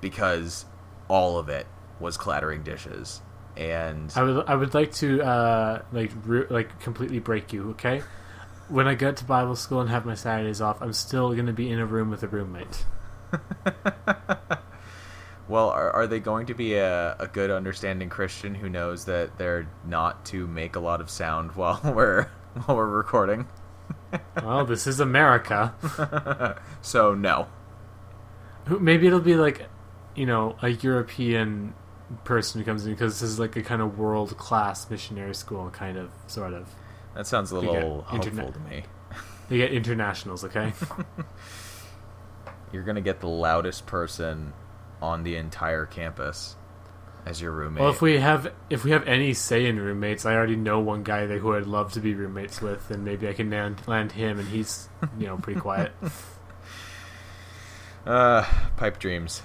because all of it was clattering dishes. And I would like to completely break you, okay? When I get to Bible school and have my Saturdays off, I'm still going to be in a room with a roommate. Well, are they going to be a good, understanding Christian who knows that they're not to make a lot of sound while we're recording? Well, this is America. So, no. Maybe it'll be like, a European person who comes in because this is like a kind of world-class missionary school, kind of, sort of. That sounds a little hopeful to me. They get internationals, okay? You're going to get the loudest person on the entire campus as your roommate. Well, if we have any say in roommates, I already know one guy there who I'd love to be roommates with, and maybe I can land him, and he's pretty quiet. Pipe dreams.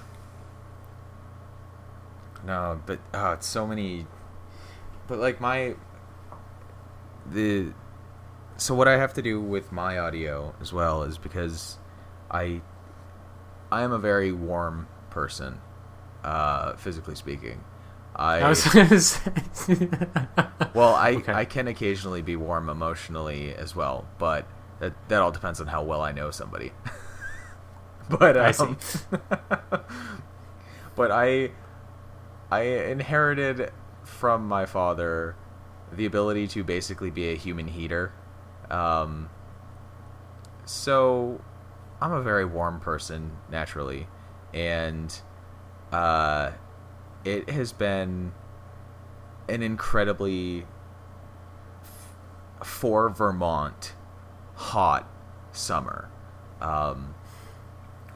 No, but it's so many. But like so what I have to do with my audio as well is because I am a very warm person, physically speaking. I was going to say. Well, Okay. I can occasionally be warm emotionally as well, but that all depends on how well I know somebody. But I see. But I inherited from my father the ability to basically be a human heater. So I'm a very warm person naturally, and it has been an incredibly for Vermont hot summer.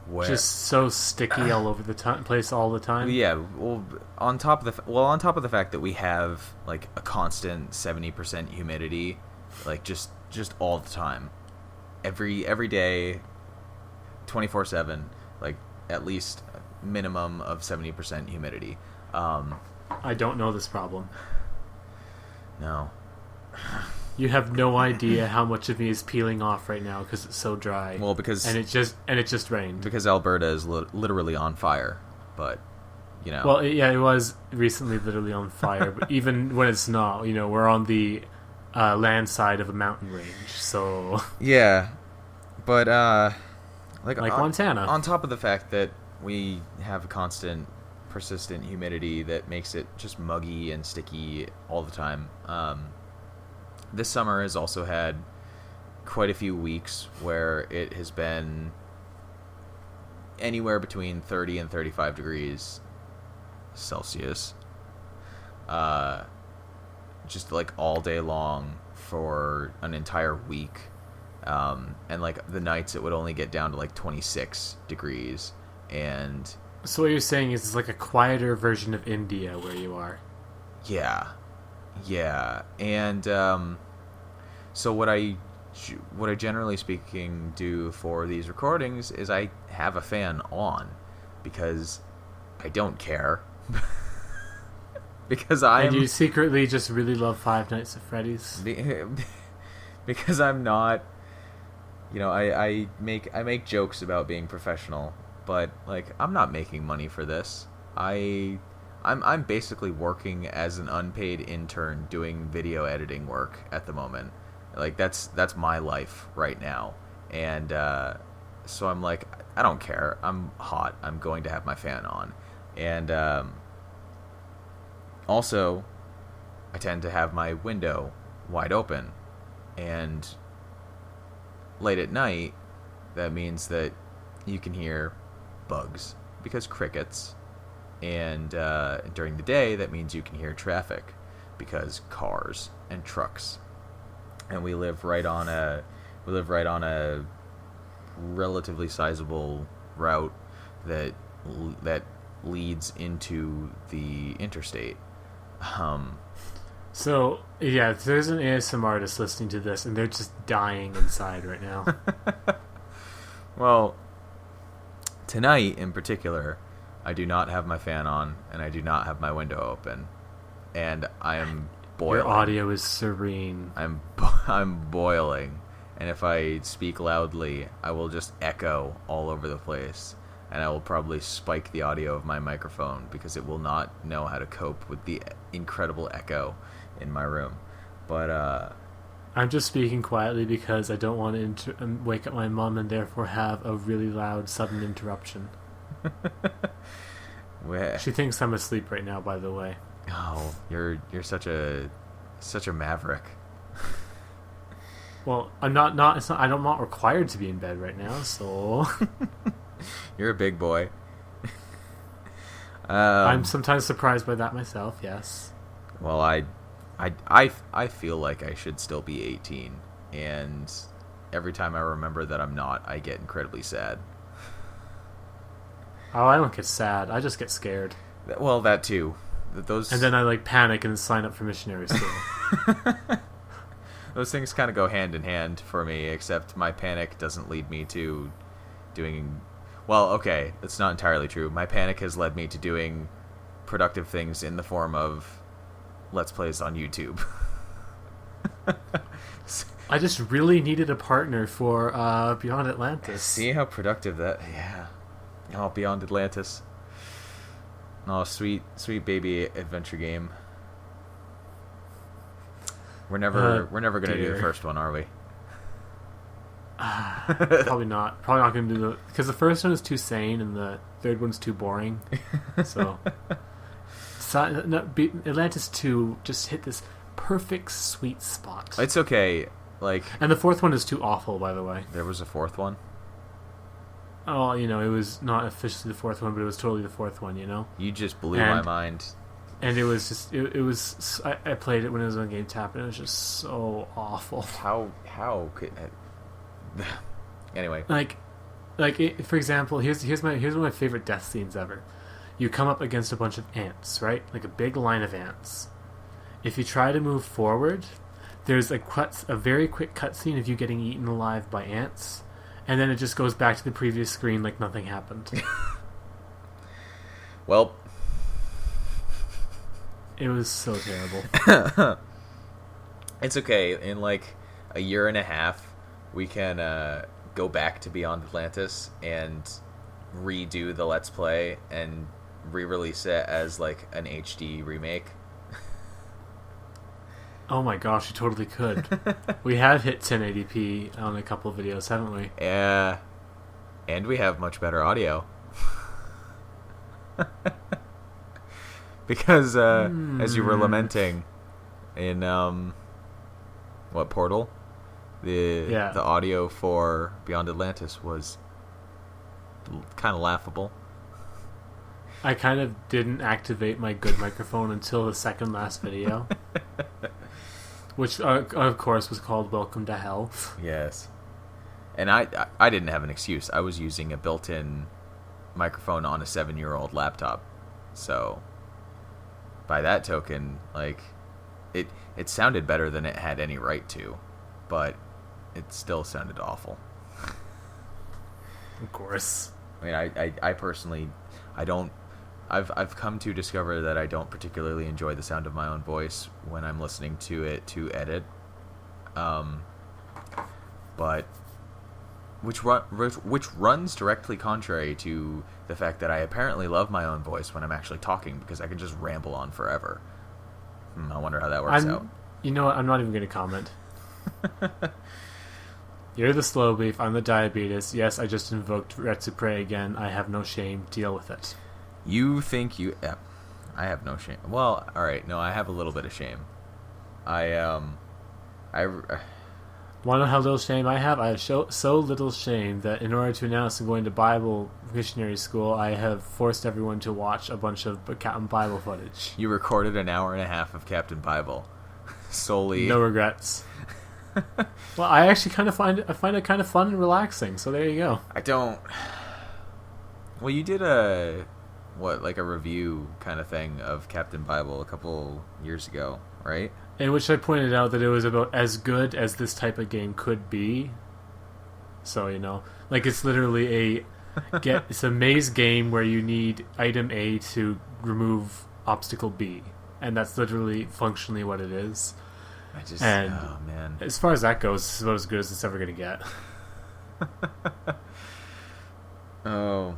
Where, Just so sticky all over the place all the time. yeah, well, on top of the fact that we have like a constant 70% humidity, like just all the time, every day, 24/7, like at least a minimum of 70% humidity. I don't know this problem. No. You have no idea how much of me is peeling off right now because it's so dry. Well, because it just rained. Because Alberta is literally on fire, but Well, it was recently literally on fire, but even when it's not, we're on the land side of a mountain range, so yeah, but like Montana. On top of the fact that we have a constant, persistent humidity that makes it just muggy and sticky all the time. This summer has also had quite a few weeks where it has been anywhere between 30 and 35 degrees Celsius. Just like all day long for an entire week. And like the nights it would only get down to like 26 degrees. And so what you're saying is it's like a quieter version of India where you are. Yeah. And so what I generally speaking do for these recordings is I have a fan on because I don't care. Because And you secretly just really love Five Nights at Freddy's? Because I'm not I make jokes about being professional, but like I'm not making money for this. I'm basically working as an unpaid intern doing video editing work at the moment. Like that's my life right now, and so I'm like, I don't care. I'm hot. I'm going to have my fan on, and also I tend to have my window wide open, and late at night, that means that you can hear bugs because crickets, and during the day, that means you can hear traffic because cars and trucks. And we live right on a relatively sizable route that leads into the interstate. So, yeah, there's an ASM artist listening to this, and they're just dying inside right now. Well, tonight in particular, I do not have my fan on, and I do not have my window open, and I am boiling. Your audio is serene. I'm boiling, and if I speak loudly, I will just echo all over the place, and I will probably spike the audio of my microphone because it will not know how to cope with the incredible echo in my room. But I'm just speaking quietly because I don't want to wake up my mom and therefore have a really loud sudden interruption. She thinks I'm asleep right now, by the way. Oh, you're such a maverick. Well, I'm not. It's not. I'm not required to be in bed right now, so. You're a big boy. I'm sometimes surprised by that myself. Yes. Well, I feel like I should still be 18, and every time I remember that I'm not, I get incredibly sad. Oh, I don't get sad. I just get scared. Well, that too. Those and then I panic and sign up for missionary school. Those things kind of go hand in hand for me, except my panic doesn't lead me to doing... Well, okay, that's not entirely true. My panic has led me to doing productive things in the form of Let's Plays on YouTube. I just really needed a partner for Beyond Atlantis. See how productive that... Yeah. Oh, Beyond Atlantis. Oh, sweet baby adventure game. We're never gonna do the first one, are we? Probably not. Probably not gonna do because the first one is too sane and the third one's too boring. So, Atlantis 2 just hit this perfect sweet spot. It's okay. And the fourth one is too awful, by the way. There was a fourth one? Oh, it was not officially the fourth one, but it was totally the fourth one, You just blew my mind. And it was just, it was, I played it when it was on Game Tap, and it was just so awful. How could... Anyway. For example, here's one of my favorite death scenes ever. You come up against a bunch of ants, right? Like a big line of ants. If you try to move forward, there's a very quick cutscene of you getting eaten alive by ants, and then it just goes back to the previous screen like nothing happened. Well... It was so terrible. It's okay. In a year and a half, we can go back to Beyond Atlantis and redo the Let's Play and re-release it as an HD remake. Oh my gosh, you totally could. We have hit 1080p on a couple of videos, haven't we? Yeah. And we have much better audio. Because, as you were lamenting in, Portal? The audio for Beyond Atlantis was kind of laughable. I kind of didn't activate my good microphone until the second last video. Which, of course, was called Welcome to Hell. Yes. And I didn't have an excuse. I was using a built-in microphone on a 7-year-old laptop. So... By that token, it sounded better than it had any right to, but it still sounded awful. Of course. I mean, I personally, I've come to discover that I don't particularly enjoy the sound of my own voice when I'm listening to it to edit. But which runs directly contrary to the fact that I apparently love my own voice when I'm actually talking, because I can just ramble on forever. I wonder how that works out. You know what? I'm not even going to comment. You're the slow beef. I'm the diabetes. Yes, I just invoked Retsupre again. I have no shame. Deal with it. You think you... Yeah, I have no shame. Well, alright, no, I have a little bit of shame. I Want to know how little shame I have? I have so little shame that in order to announce I'm going to Bible missionary school, I have forced everyone to watch a bunch of Captain Bible footage. You recorded an hour and a half of Captain Bible. Solely... No regrets. Well, I actually find it kind of fun and relaxing, so there you go. I don't... Well, you did like a review kind of thing of Captain Bible a couple years ago, right? In which I pointed out that it was about as good as this type of game could be. So, like it's literally it's a maze game where you need item A to remove obstacle B. And that's literally functionally what it is. Oh man. As far as that goes, it's about as good as it's ever going to get. Oh.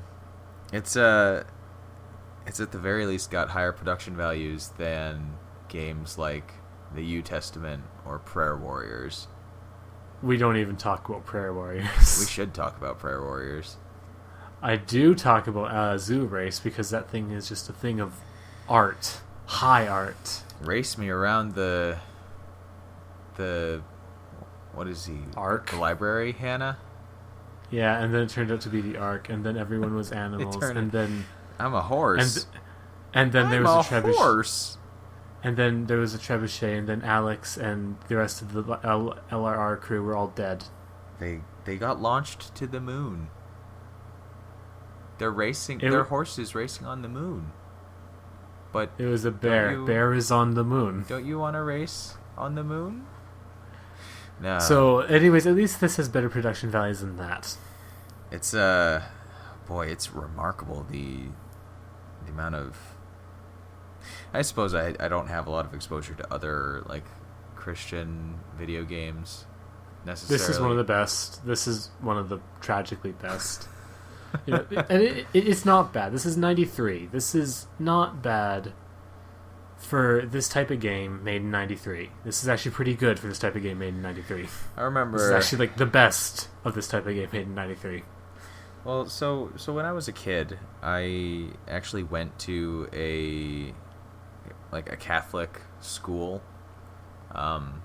It's at the very least got higher production values than games like the New Testament or Prayer Warriors. We don't even talk about Prayer Warriors. We should talk about Prayer Warriors. I do talk about Zoo Race because that thing is just a thing of art. High art. Race me around the what is he? Ark? The library, Hannah? Yeah, and then it turned out to be the Ark, and then everyone was animals, and then... I'm a horse. And then there was a trebuchet. Horse. And then there was a trebuchet, and then Alex and the rest of the LRR crew were all dead. They got launched to the moon. They're racing. Their horses racing on the moon. But it was a bear. Bear is on the moon. Don't you want to race on the moon? No. So, anyways, at least this has better production values than that. It's boy, it's remarkable the amount of... I suppose I don't have a lot of exposure to other like Christian video games necessarily. This is one of the best. This is one of the tragically best. And it's not bad. This is 93. This is not bad for this type of game made in 93. This is actually pretty good for this type of game made in 93. I remember... This is actually like the best of this type of game made in 93. Well, so when I was a kid, I actually went to a Catholic school. I'm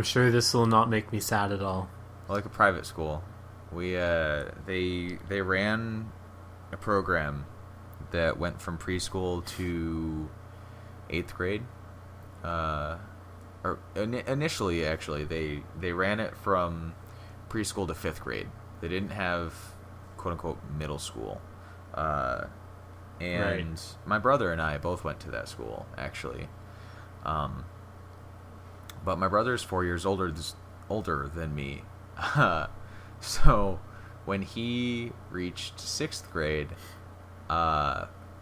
sure this will not make me sad at all. Like a private school. We they ran a program that went from preschool to 8th grade. Initially, actually, they ran it from preschool to 5th grade. They didn't have quote unquote middle school. And my brother and I both went to that school, actually. But my brother's 4 years older than me. So when he reached 6th grade,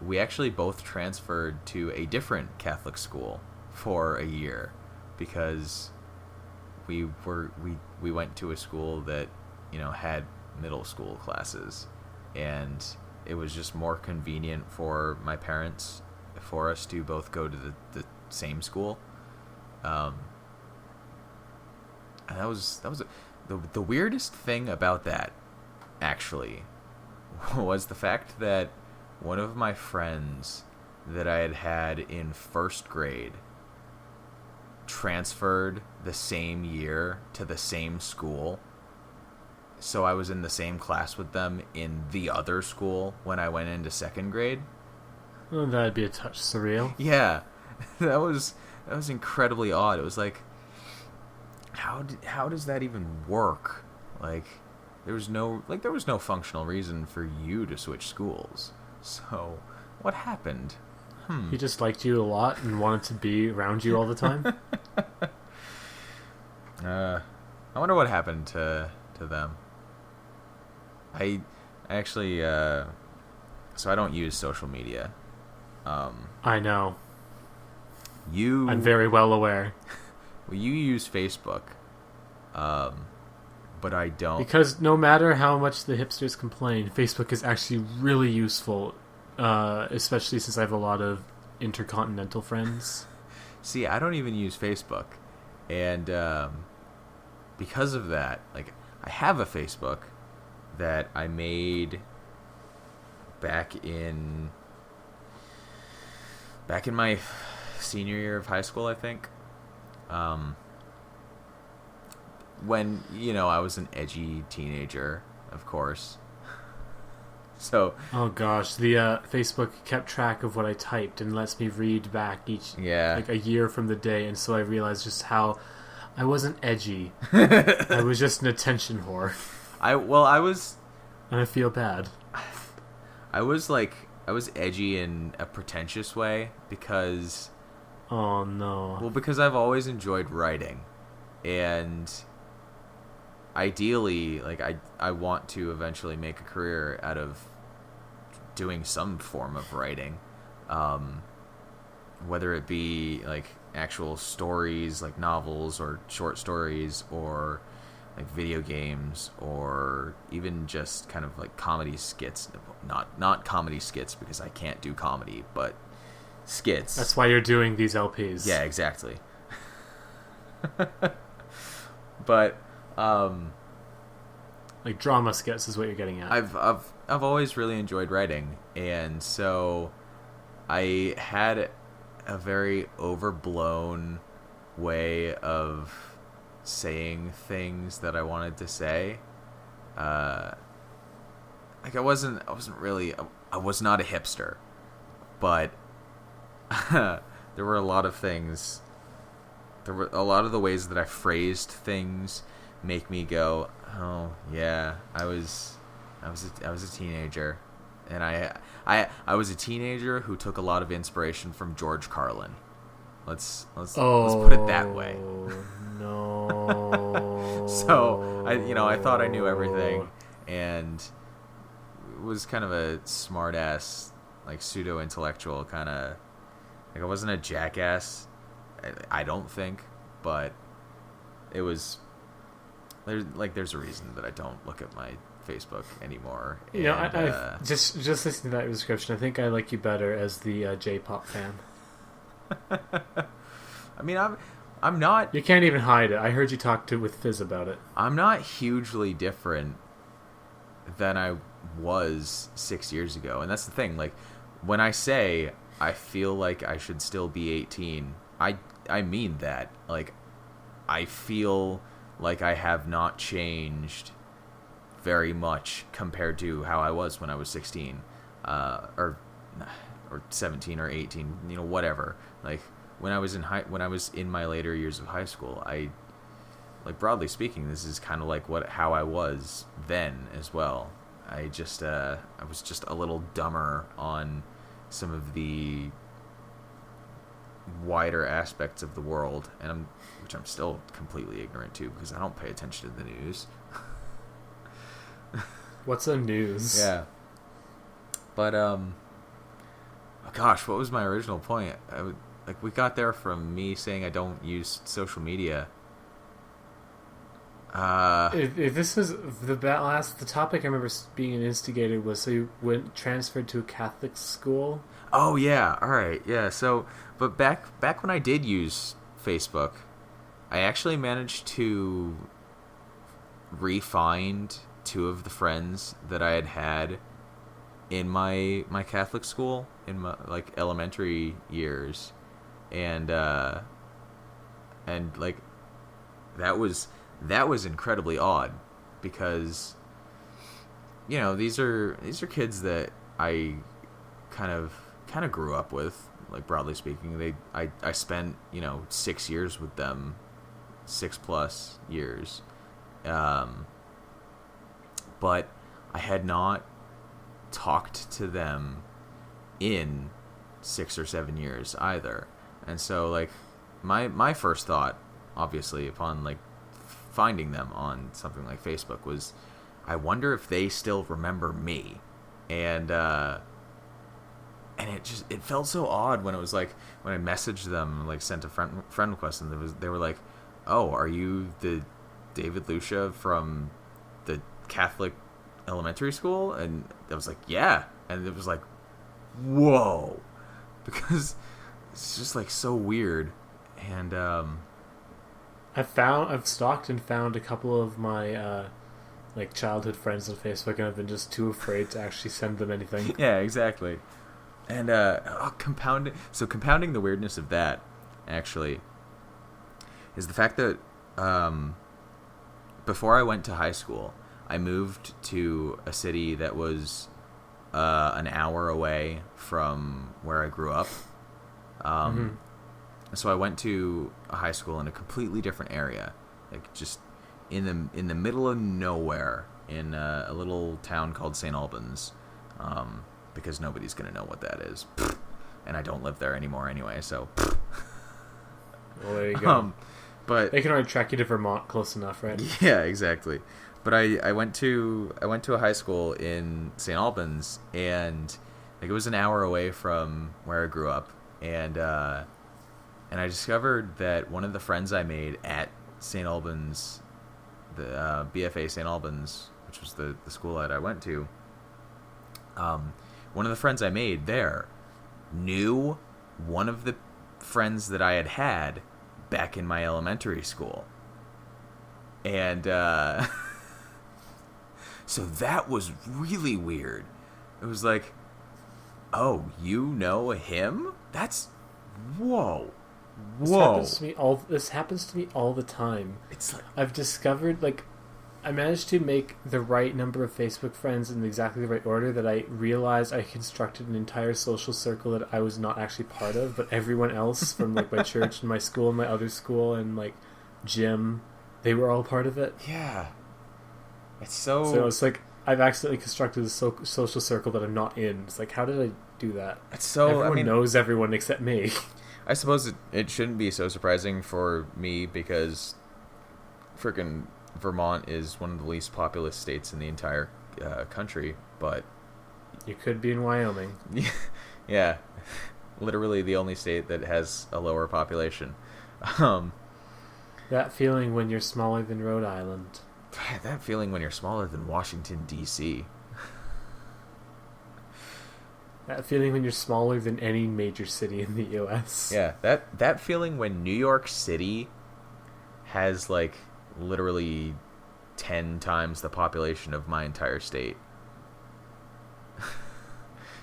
we actually both transferred to a different Catholic school for a year because we went to a school that, had middle school classes, and it was just more convenient for my parents for us to both go to the same school. And that was the weirdest thing about that, actually, was the fact that one of my friends that I had in 1st grade transferred the same year to the same school. So I was in the same class with them in the other school when I went into 2nd grade. Well, that'd be a touch surreal. Yeah, that was incredibly odd. It was like, how does that even work? Like, there was no functional reason for you to switch schools. So, what happened? He just liked you a lot and wanted to be around you all the time. I wonder what happened to them. I actually, so I don't use social media. I know. I'm very well aware. Well, you use Facebook. but I don't. Because no matter how much the hipsters complain, Facebook is actually really useful, especially since I have a lot of intercontinental friends. See, I don't even use Facebook, and because of that, like, I have a Facebook that I made back in my senior year of high school, I think. When, I was an edgy teenager, of course. So. Oh gosh, the Facebook kept track of what I typed and lets me read back like a year from the day, and so I realized just how I wasn't edgy. I was just an attention whore. I was. And I feel bad. I was edgy in a pretentious way because. Oh no. Well, because I've always enjoyed writing, and ideally, like, I want to eventually make a career out of doing some form of writing, whether it be like actual stories, like novels or short stories, or like video games, or even just kind of like comedy skits. Not comedy skits, because I can't do comedy, but skits. That's why you're doing these LPs. Yeah, exactly. But like drama skits is what you're getting at. I've always really enjoyed writing, and so I had a very overblown way of saying things that I wanted to say. Like, I was not a hipster, but there were a lot of things. There were a lot of the ways that I phrased things make me go, oh yeah, I was a teenager, and I was a teenager who took a lot of inspiration from George Carlin. Let's put it that way. No. So I thought I knew everything, and was kind of a smart ass, like, pseudo intellectual kind of. Like, I wasn't a jackass, I don't think, but it was. There's a reason that I don't look at my Facebook anymore. And, I just listening to that description, I think I like you better as the J-pop fan. I mean, I'm not. You can't even hide it. I heard you talk with Fizz about it. I'm not hugely different than I was 6 years ago, and that's the thing. Like, when I say I feel like I should still be 18, I mean that. Like, I feel like I have not changed very much compared to how I was when I was 16, or 17 or 18, whatever. Like, when I was in my later years of high school, like, broadly speaking, this is kind of like how I was then as well. I was just a little dumber on some of the wider aspects of the world, and which I'm still completely ignorant to, because I don't pay attention to the news. What's the news? Yeah. But oh gosh, what was my original point? We got there from me saying I don't use social media. If this was the topic I remember being instigated was, so you transferred to a Catholic school. Oh yeah, all right, yeah. So, but back when I did use Facebook, I actually managed to re-find two of the friends that I had in my Catholic school in my, like, elementary years, and like, that was incredibly odd, because these are kids that I kind of grew up with, like, broadly speaking. I spent 6 years with them, 6+ years, but I had not talked to them in 6 or 7 years either. And so, like, my first thought, obviously, upon, like, finding them on something like Facebook, was, I wonder if they still remember me. And it felt so odd when it was like, when I messaged them, like, sent a friend request, and they were like, oh, are you the David Lucia from the Catholic elementary school?" And I was like, "Yeah." And it was like, whoa, because it's just like so weird. And I've stalked and found a couple of my like childhood friends on Facebook, and I've been just too afraid to actually send them anything. Yeah, exactly. And compounding the weirdness of that actually is the fact that before I went to high school, I moved to a city that was an hour away from where I grew up. So I went to a high school in a completely different area, like just in the middle of nowhere, in a little town called St. Albans, because nobody's gonna know what that is, and I don't live there anymore anyway. So, well, there you go. But they can already track you to Vermont close enough, right? Yeah, exactly. But I went to a high school in St. Albans, and like it was an hour away from where I grew up, and I discovered that one of the friends I made at St. Albans, the BFA St. Albans, which was the school that I went to, one of the friends I made there knew one of the friends that I had back in my elementary school. And so that was really weird. It was like, oh, you know him? That's... Whoa. This happens to me all the time. It's like... I've discovered, like, I managed to make the right number of Facebook friends in exactly the right order that I realized I constructed an entire social circle that I was not actually part of, but everyone else from, like, my church and my school and my other school and, like, gym, they were all part of it. Yeah. It's so... So it's like, I've accidentally constructed a social circle that I'm not in. It's like, how did I do that? It's so... Everyone knows everyone except me. I suppose it shouldn't be so surprising for me because frickin' Vermont is one of the least populous states in the entire country, but... You could be in Wyoming. Yeah. Literally the only state that has a lower population. That feeling when you're smaller than Rhode Island. That feeling when you're smaller than Washington, D.C. That feeling when you're smaller than any major city in the U.S. Yeah, that feeling when New York City has, like, literally 10 times the population of my entire state.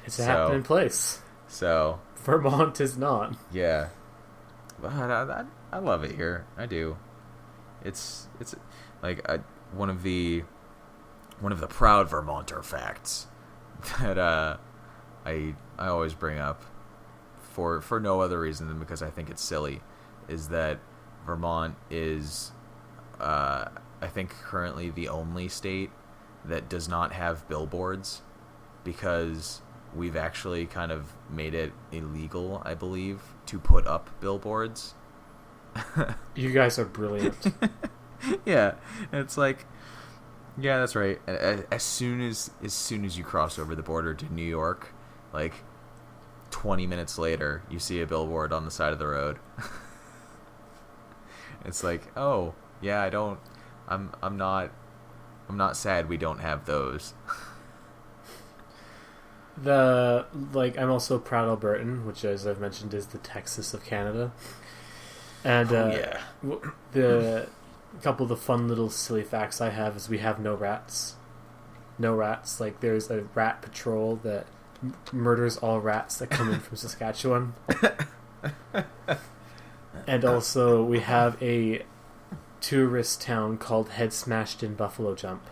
It's a happening place. So... Vermont is not. Yeah. But I love it here. I do. It's like one of the proud Vermonter facts that I always bring up for no other reason than because I think it's silly, is that Vermont is I think currently the only state that does not have billboards, because we've actually kind of made it illegal, I believe, to put up billboards. You guys are brilliant. Yeah, it's like, yeah, that's right. As soon as you cross over the border to New York, like 20 minutes later, you see a billboard on the side of the road. It's like, oh yeah, I'm not sad we don't have those. I'm also proud Albertan, which, as I've mentioned, is the Texas of Canada. And yeah. The couple of the fun little silly facts I have is we have no rats. No rats. Like, there's a rat patrol that murders all rats that come in from Saskatchewan. And also, we have a tourist town called Head Smashed in Buffalo Jump,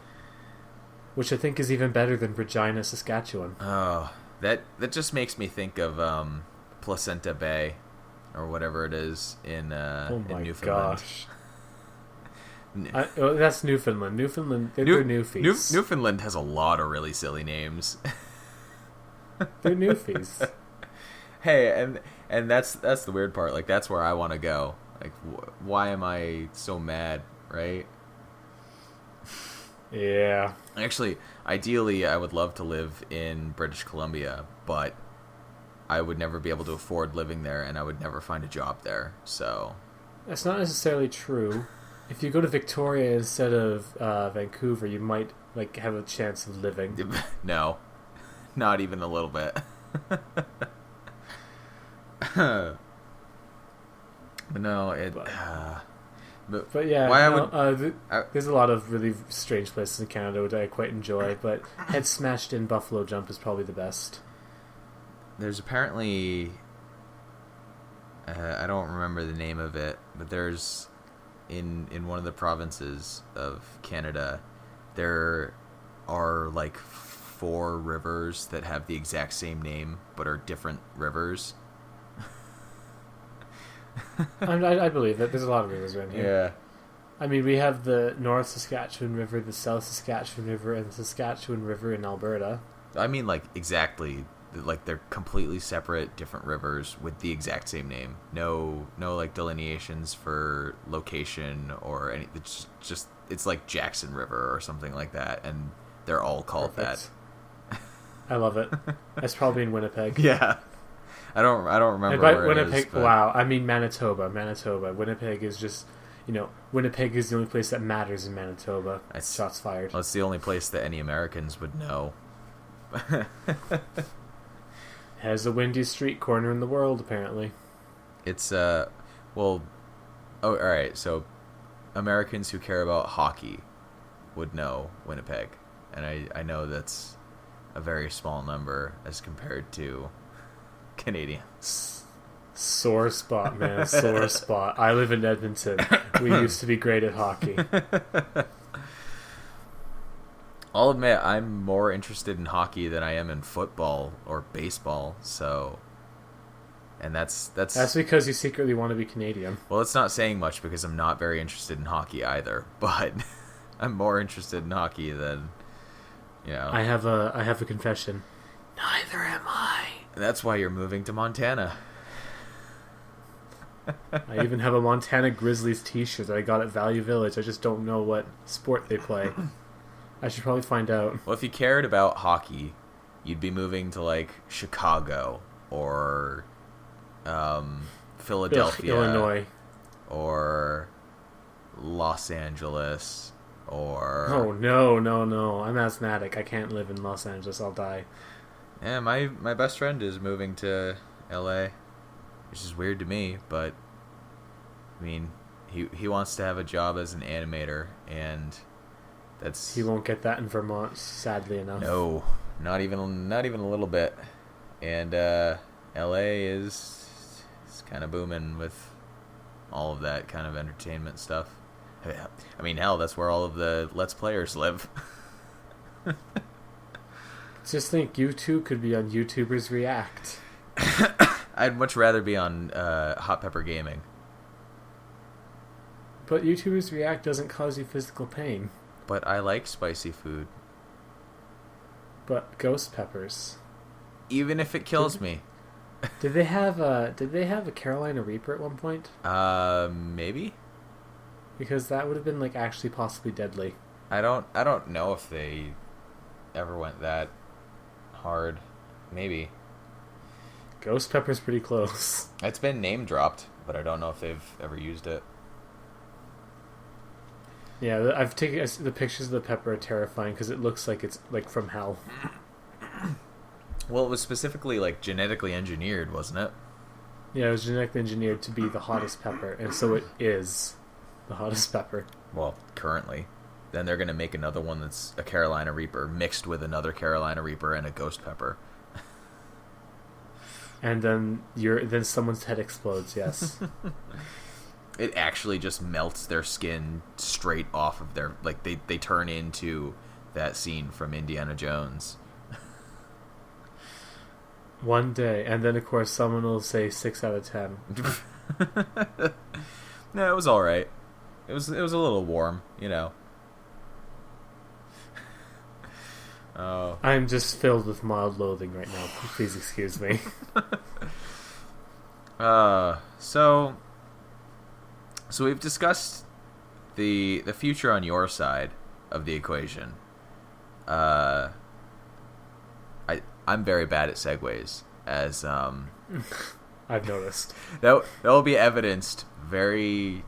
which I think is even better than Regina, Saskatchewan. Oh, that just makes me think of Placenta Bay, or whatever it is in Newfoundland. Gosh. That's Newfoundland. Newfoundland, they're Newfies. Newfoundland has a lot of really silly names. They're Newfies. Hey, and that's the weird part. Like, that's where I want to go. Like, why am I so mad, right? Yeah. Actually, ideally, I would love to live in British Columbia, but I would never be able to afford living there, and I would never find a job there, so... That's not necessarily true. If you go to Victoria instead of Vancouver, you might like have a chance of living. No, not even a little bit. But no, But yeah, why there's a lot of really strange places in Canada which I quite enjoy, but Head Smashed in Buffalo Jump is probably the best. There's apparently, I don't remember the name of it, but there's, in one of the provinces of Canada, there are like 4 rivers that have the exact same name, but are different rivers. I believe that. There's a lot of rivers around here. Yeah. I mean, we have the North Saskatchewan River, the South Saskatchewan River, and the Saskatchewan River in Alberta. I mean, like, exactly. Like, they're completely separate, different rivers with the exact same name. No, like, delineations for location or any. It's like Jackson River or something like that, and they're all called Perfect. that. I love it. That's probably in Winnipeg. Yeah. I don't remember And by where Winnipeg, it is. But... wow, I mean Manitoba. Winnipeg is just, Winnipeg is the only place that matters in Manitoba. Shots fired. Well, it's the only place that any Americans would know. Has the windiest street corner in the world, apparently. It's, alright, so Americans who care about hockey would know Winnipeg. And I know that's a very small number as compared to Canadians. Sore spot, man. Sore spot. I live in Edmonton. We used to be great at hockey. I'll admit I'm more interested in hockey than I am in football or baseball, so... And that's because you secretly want to be Canadian. Well, it's not saying much because I'm not very interested in hockey either, but I'm more interested in hockey than, I have a confession. Neither am I. That's why you're moving to Montana. I even have a Montana Grizzlies t-shirt that I got at Value Village. I just don't know what sport they play. I should probably find out. Well, if you cared about hockey, you'd be moving to, like, Chicago or Philadelphia. Illinois. Or Los Angeles. Or... Oh, no. I'm asthmatic. I can't live in Los Angeles. I'll die. Yeah, my best friend is moving to LA, which is weird to me, but I mean, he wants to have a job as an animator, and that's... He won't get that in Vermont, sadly enough. No, not even a little bit. And LA is kind of booming with all of that kind of entertainment stuff. I mean, hell, that's where all of the Let's Players live. Just think, you too could be on YouTubers React. I'd much rather be on Hot Pepper Gaming. But YouTubers React doesn't cause you physical pain. But I like spicy food. But ghost peppers. Even if it kills me. Did they have a Carolina Reaper at one point? Maybe. Because that would have been like actually possibly deadly. I don't know if they ever went that hard. Maybe. Ghost pepper's pretty close. It's been name dropped, but I don't know if they've ever used it. Yeah, I've taken the pictures of the pepper are terrifying because it looks like it's like from hell. Well, it was specifically like genetically engineered, wasn't it? Yeah, it was genetically engineered to be the hottest pepper, and so it is the hottest pepper. Well, currently. Then they're going to make another one that's a Carolina Reaper mixed with another Carolina Reaper and a ghost pepper. And then someone's head explodes, yes. It actually just melts their skin straight off of their... Like, they turn into that scene from Indiana Jones. One day, and then of course someone will say 6 out of 10. No, it was alright. It was a little warm, you know. Oh. I'm just filled with mild loathing right now. Please excuse me. So we've discussed the future on your side of the equation. I'm very bad at segues, as I've noticed. That will be evidenced very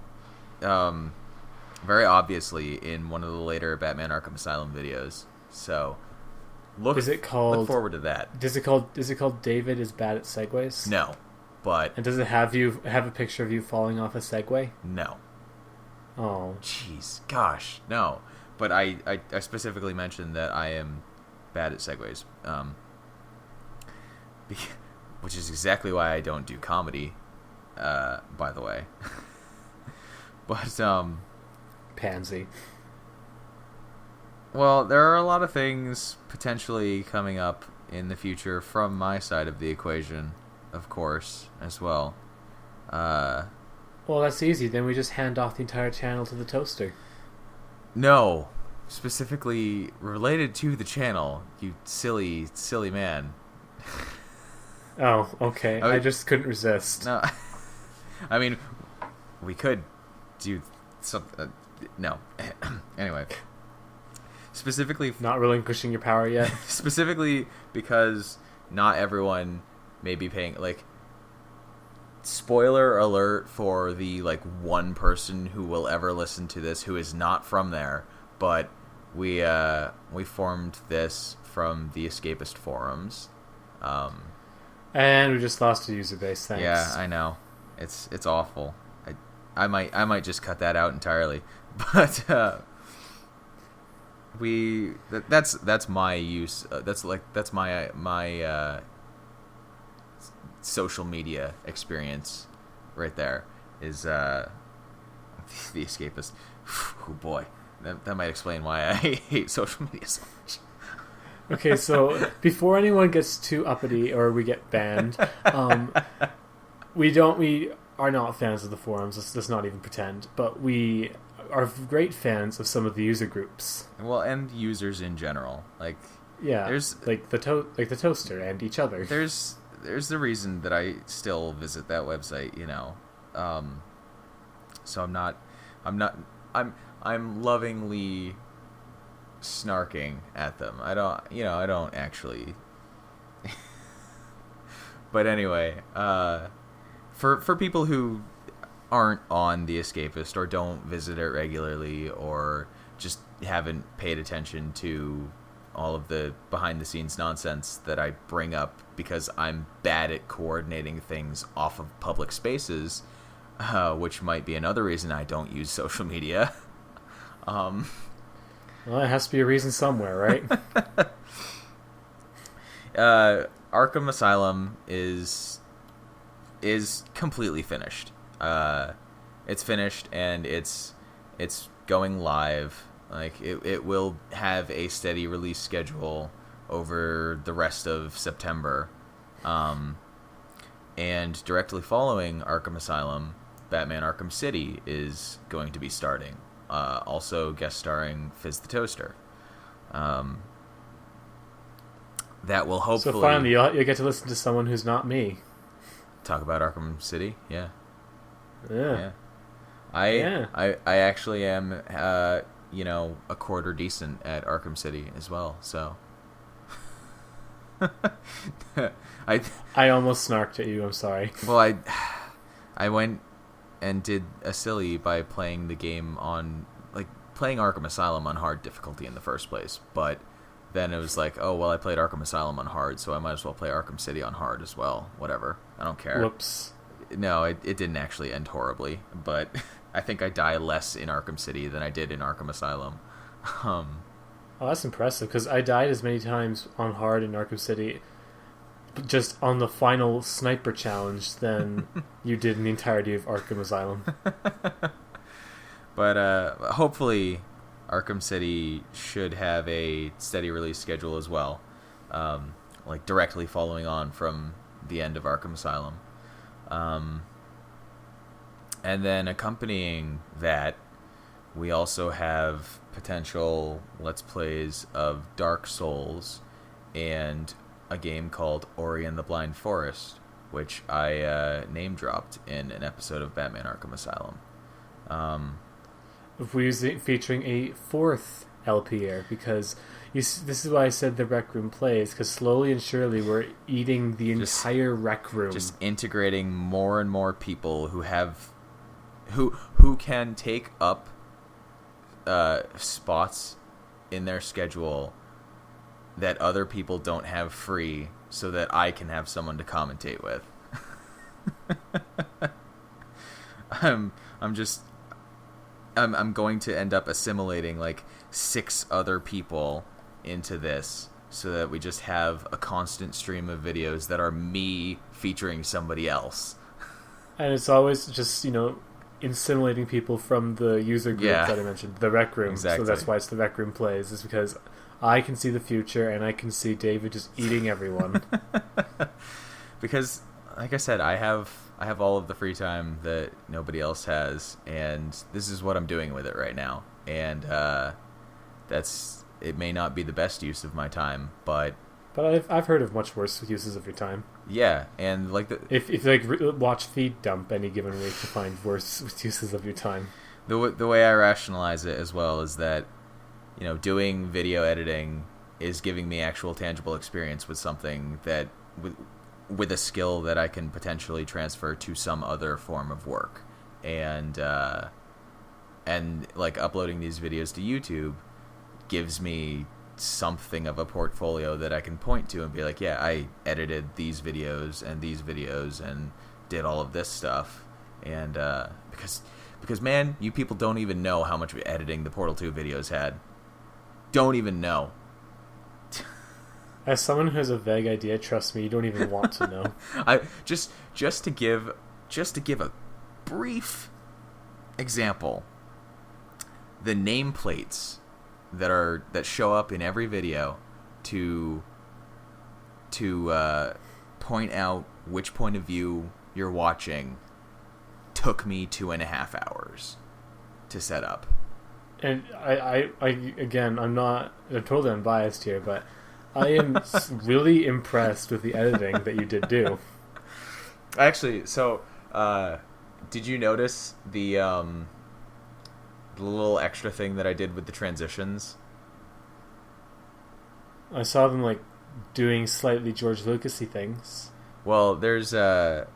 very obviously in one of the later Batman Arkham Asylum videos. So look forward to that. Is it called David is Bad at Segways? No, but and does it have a picture of you falling off a Segway? No. Oh, jeez, gosh, no. But I specifically mentioned that I am bad at segues, which is exactly why I don't do comedy. By the way, but pansy. Well, there are a lot of things potentially coming up in the future from my side of the equation, of course, as well. Well, that's easy. Then we just hand off the entire channel to the toaster. No, specifically related to the channel, you silly, silly man. Oh, okay. I just couldn't resist. No, I mean, we could do something. No. Anyway. Specifically... Not relinquishing your power yet? Specifically because not everyone may be paying... Like, spoiler alert for the, like, one person who will ever listen to this who is not from there, but we formed this from the Escapist forums. And we just lost a user base, thanks. Yeah, I know. It's awful. I might just cut that out entirely. But that's my use. That's my social media experience right there is the Escapist. Oh boy, that might explain why I hate social media so much. Okay, so before anyone gets too uppity or we get banned, we are not fans of the forums. Let's not even pretend. But we are great fans of some of the user groups. Well, and users in general, like there's like the toaster and each other. There's the reason that I still visit that website, you know. So I'm lovingly snarking at them. I don't actually. But anyway, for people who aren't on the Escapist or don't visit it regularly or just haven't paid attention to all of the behind the scenes nonsense that I bring up because I'm bad at coordinating things off of public spaces, which might be another reason I don't use social media. Well, it has to be a reason somewhere, right? Arkham Asylum is completely finished. It's finished and it's going live. Like it will have a steady release schedule over the rest of September. And directly following Arkham Asylum, Batman Arkham City is going to be starting. Also guest starring Fizz the Toaster. That will hopefully... So finally you'll get to listen to someone who's not me. Talk about Arkham City? Yeah. Yeah. I actually am, a quarter decent at Arkham City as well, so... I almost snarked at you, I'm sorry. Well, I went and did a silly by playing the game on... playing Arkham Asylum on hard difficulty in the first place, but then it was like, oh, well, I played Arkham Asylum on hard, so I might as well play Arkham City on hard as well. Whatever. I don't care. Whoops. No, it didn't actually end horribly, but I think I die less in Arkham City than I did in Arkham Asylum. Oh, that's impressive, because I died as many times on hard in Arkham City just on the final sniper challenge than you did in the entirety of Arkham Asylum. But hopefully Arkham City should have a steady release schedule as well, directly following on from the end of Arkham Asylum. And then accompanying that, we also have potential Let's Plays of Dark Souls and a game called Ori and the Blind Forest, which I name-dropped in an episode of Batman Arkham Asylum. If we're featuring a fourth LP here, because this is why I said the Rec Room plays, because slowly and surely we're eating the entire Rec Room. Just integrating more and more people who can take up spots in their schedule that other people don't have free so that I can have someone to commentate with. I'm going to end up assimilating like 6 other people into this so that we just have a constant stream of videos that are me featuring somebody else. And it's always just, assimilating people from the user group that I mentioned, the Rec Room. Exactly. So that's why it's the Rec Room Plays, is because I can see the future and I can see David just eating everyone. Because, like I said, I have all of the free time that nobody else has, and this is what I'm doing with it right now. And it may not be the best use of my time, but I've heard of much worse uses of your time. Yeah, and like if you watch feed dump any given week to find worse uses of your time. The way I rationalize it as well is that doing video editing is giving me actual tangible experience with something that with a skill that I can potentially transfer to some other form of work, and like uploading these videos to YouTube gives me something of a portfolio that I can point to and be like, yeah, I edited these videos and did all of this stuff. And because man, you people don't even know how much editing the Portal 2 videos had. Don't even know. As someone who has a vague idea, trust me, you don't even want to know. I just to give a brief example, the nameplates that show up in every video to point out which point of view you're watching took me 2.5 hours to set up. And I again, I'm totally unbiased here, but I am really impressed with the editing that you did do. Actually, so did you notice the little extra thing that I did with the transitions? I saw them like doing slightly George Lucas-y things. Well, there's what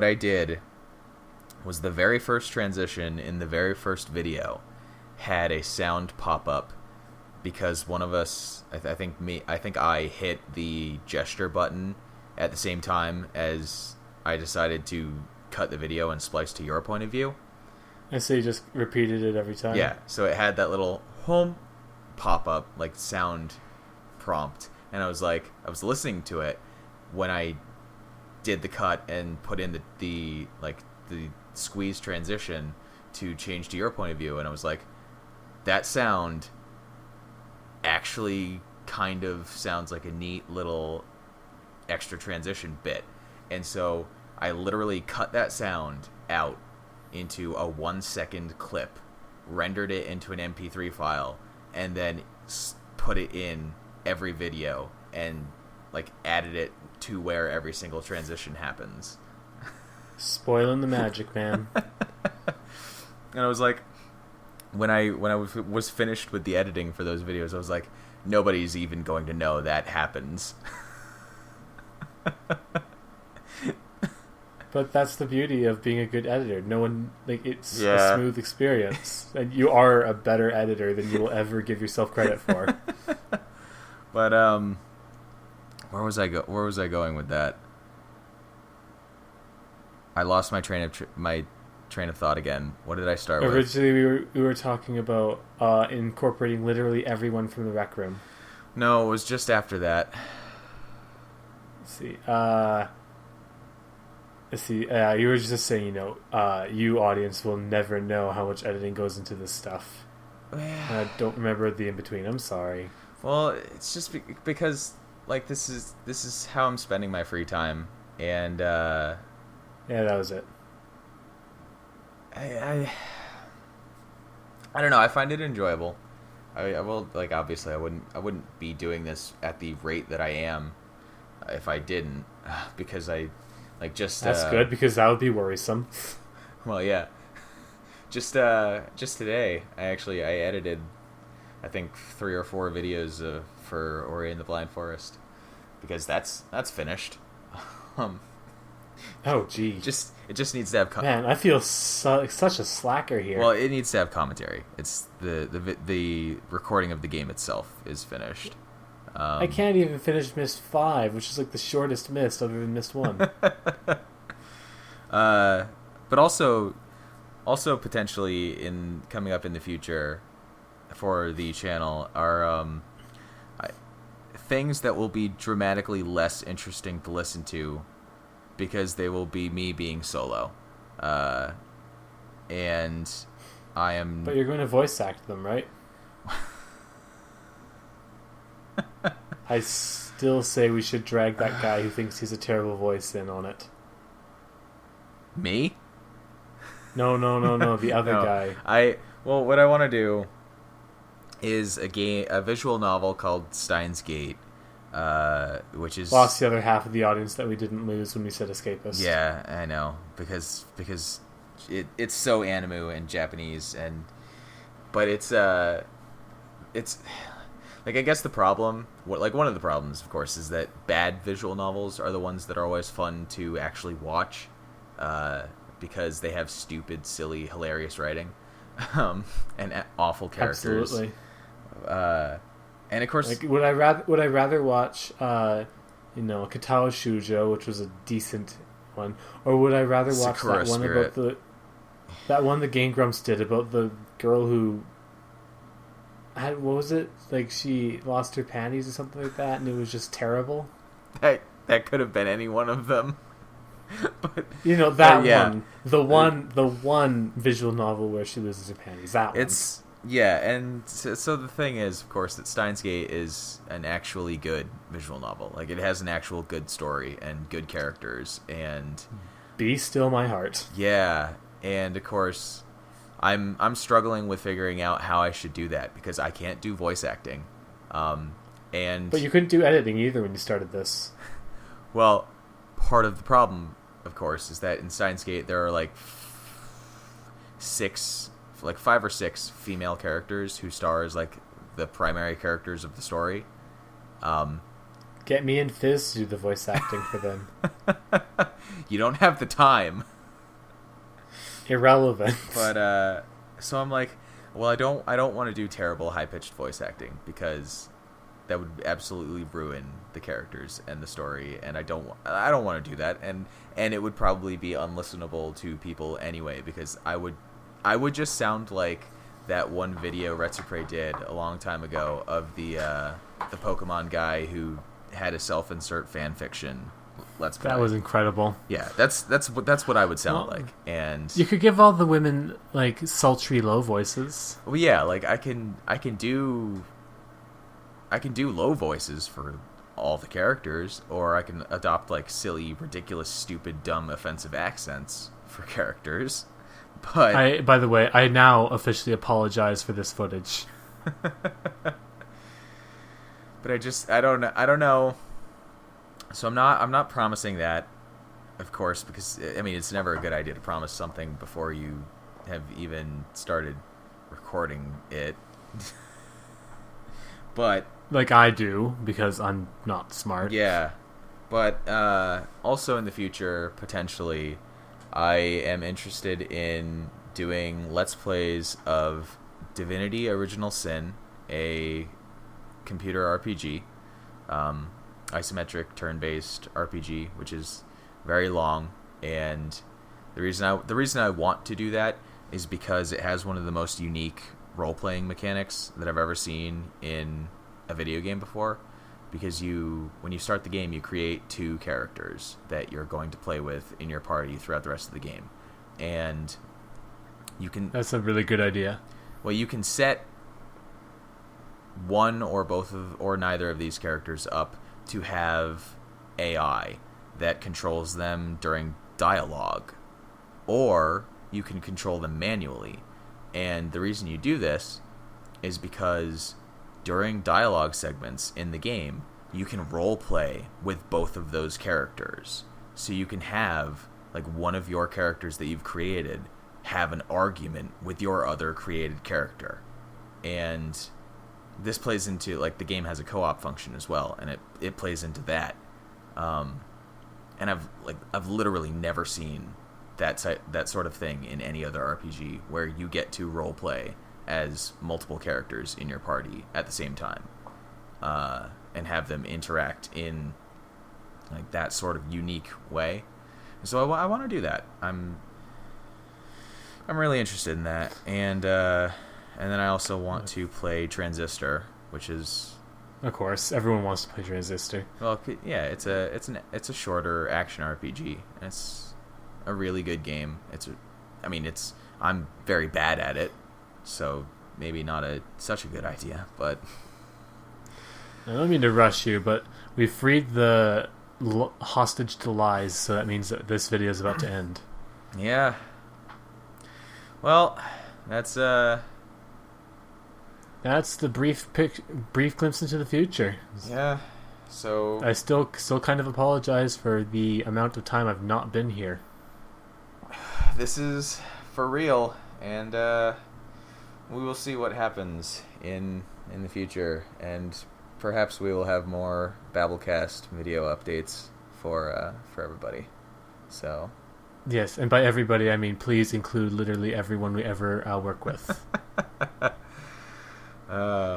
I did was the very first transition in the very first video had a sound pop up because one of us, I think I hit the gesture button at the same time as I decided to cut the video and splice to your point of view. And so you just repeated it every time? Yeah, so it had that little home pop-up, like, sound prompt. And I was listening to it when I did the cut and put in the squeeze transition to change to your point of view. And I was like, that sound actually kind of sounds like a neat little extra transition bit. And so I literally cut that sound out into a 1-second clip, rendered it into an MP3 file, and then put it in every video and like added it to where every single transition happens. Spoiling the magic, man. And I was like, when I was finished with the editing for those videos, I was like, nobody's even going to know that happens. But that's the beauty of being a good editor. No one, it's a smooth experience. And you are a better editor than you will ever give yourself credit for. But, where was I going with that? I lost my train of thought again. What did I start with? Originally, we were talking about incorporating literally everyone from the Rec Room. No, it was just after that. Let's see. You were just saying, you audience will never know how much editing goes into this stuff. I don't remember the in between. I'm sorry. Well, it's just because like this is how I'm spending my free time, and yeah, that was it. I don't know. I find it enjoyable. I will, like, obviously I wouldn't be doing this at the rate that I am if I didn't, because I like just that's good, because that would be worrisome. Well, yeah. Just today, I edited, I think 3 or 4 videos for Ori and the Blind Forest, because that's finished. Oh, gee. It just needs to have Man, I feel such a slacker here. well, it needs to have commentary. It's the recording of the game itself is finished. I can't even finish Mist 5, which is like the shortest Mist other than Mist 1. But also potentially in coming up in the future for the channel are things that will be dramatically less interesting to listen to because they will be me being solo. And I am... But you're going to voice act them, right? I still say we should drag that guy who thinks he's a terrible voice in on it. Me? No, the other guy. Well, what I want to do is a visual novel called Steins Gate, which is... Lost the other half of the audience that we didn't lose when we said Escapist. Yeah, I know, because it's so anime and Japanese, but it's like, I guess the problem, one of the problems, of course, is that bad visual novels are the ones that are always fun to actually watch, because they have stupid, silly, hilarious writing, and awful characters. Absolutely. And of course, like, would I rather watch, Katao Shujo, which was a decent one, or would I rather watch Sakura that one Spirit. about that one the Game Grumps did about the girl who what was it? Like, she lost her panties or something like that, and it was just terrible. That could have been any one of them. But one, the one visual novel where she loses her panties. That one. Yeah, and so the thing is, of course, that Steins Gate is an actually good visual novel. Like, it has an actual good story and good characters, and Be Still My Heart. Yeah, and of course, I'm struggling with figuring out how I should do that because I can't do voice acting. But you couldn't do editing either when you started this. Well, part of the problem, of course, is that in Steins Gate there are like 5 or 6 female characters who star as like the primary characters of the story. Get me and Fizz to do the voice acting for them. You don't have the time. Irrelevant. But so I'm like, well, I don't want to do terrible high-pitched voice acting because that would absolutely ruin the characters and the story, and I don't want to do that, and it would probably be unlistenable to people anyway because I would just sound like that one video Retsupre did a long time ago of the Pokemon guy who had a self-insert fan fiction. Let's play. That was incredible. Yeah, that's what I would sound like. And you could give all the women like sultry low voices. Well, yeah, like I can do low voices for all the characters, or I can adopt like silly, ridiculous, stupid, dumb, offensive accents for characters. But by the way, I now officially apologize for this footage. But I don't know. So I'm not promising that, of course, because I mean it's never a good idea to promise something before you have even started recording it. But like I do, because I'm not smart. Yeah. But also in the future, potentially, I am interested in doing Let's Plays of Divinity Original Sin, a computer RPG, isometric turn-based RPG, which is very long, and the reason I want to do that is because it has one of the most unique role-playing mechanics that I've ever seen in a video game before. Because when you start the game, you create 2 characters that you're going to play with in your party throughout the rest of the game, and you can. That's a really good idea. Well, you can set one or both or neither of these characters up to have AI that controls them during dialogue, or you can control them manually. And the reason you do this is because during dialogue segments in the game, you can role play with both of those characters. So you can have like one of your characters that you've created have an argument with your other created character. And this plays into, like, the game has a co-op function as well, and it plays into that. and I've literally never seen that sort of thing in any other RPG where you get to role play as multiple characters in your party at the same time, and have them interact in like that sort of unique way. So I want to do that. I'm really interested in that, and then I also want to play Transistor, which is, of course, everyone wants to play Transistor. well, yeah, it's a shorter action RPG, and it's a really good game. I'm very bad at it, so maybe not such a good idea, but I don't mean to rush you, but we freed the hostage to lies, so that means that this video is about to end. yeah. Well, that's the brief glimpse into the future. Yeah. So I still kind of apologize for the amount of time I've not been here. This is for real, and we will see what happens in the future, and perhaps we will have more Babblecast video updates for everybody. So yes, and by everybody I mean please include literally everyone we ever work with.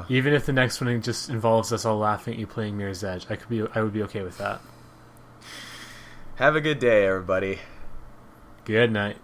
Even if the next one just involves us all laughing at you playing Mirror's Edge, I would be okay with that. Have a good day, everybody. Good night.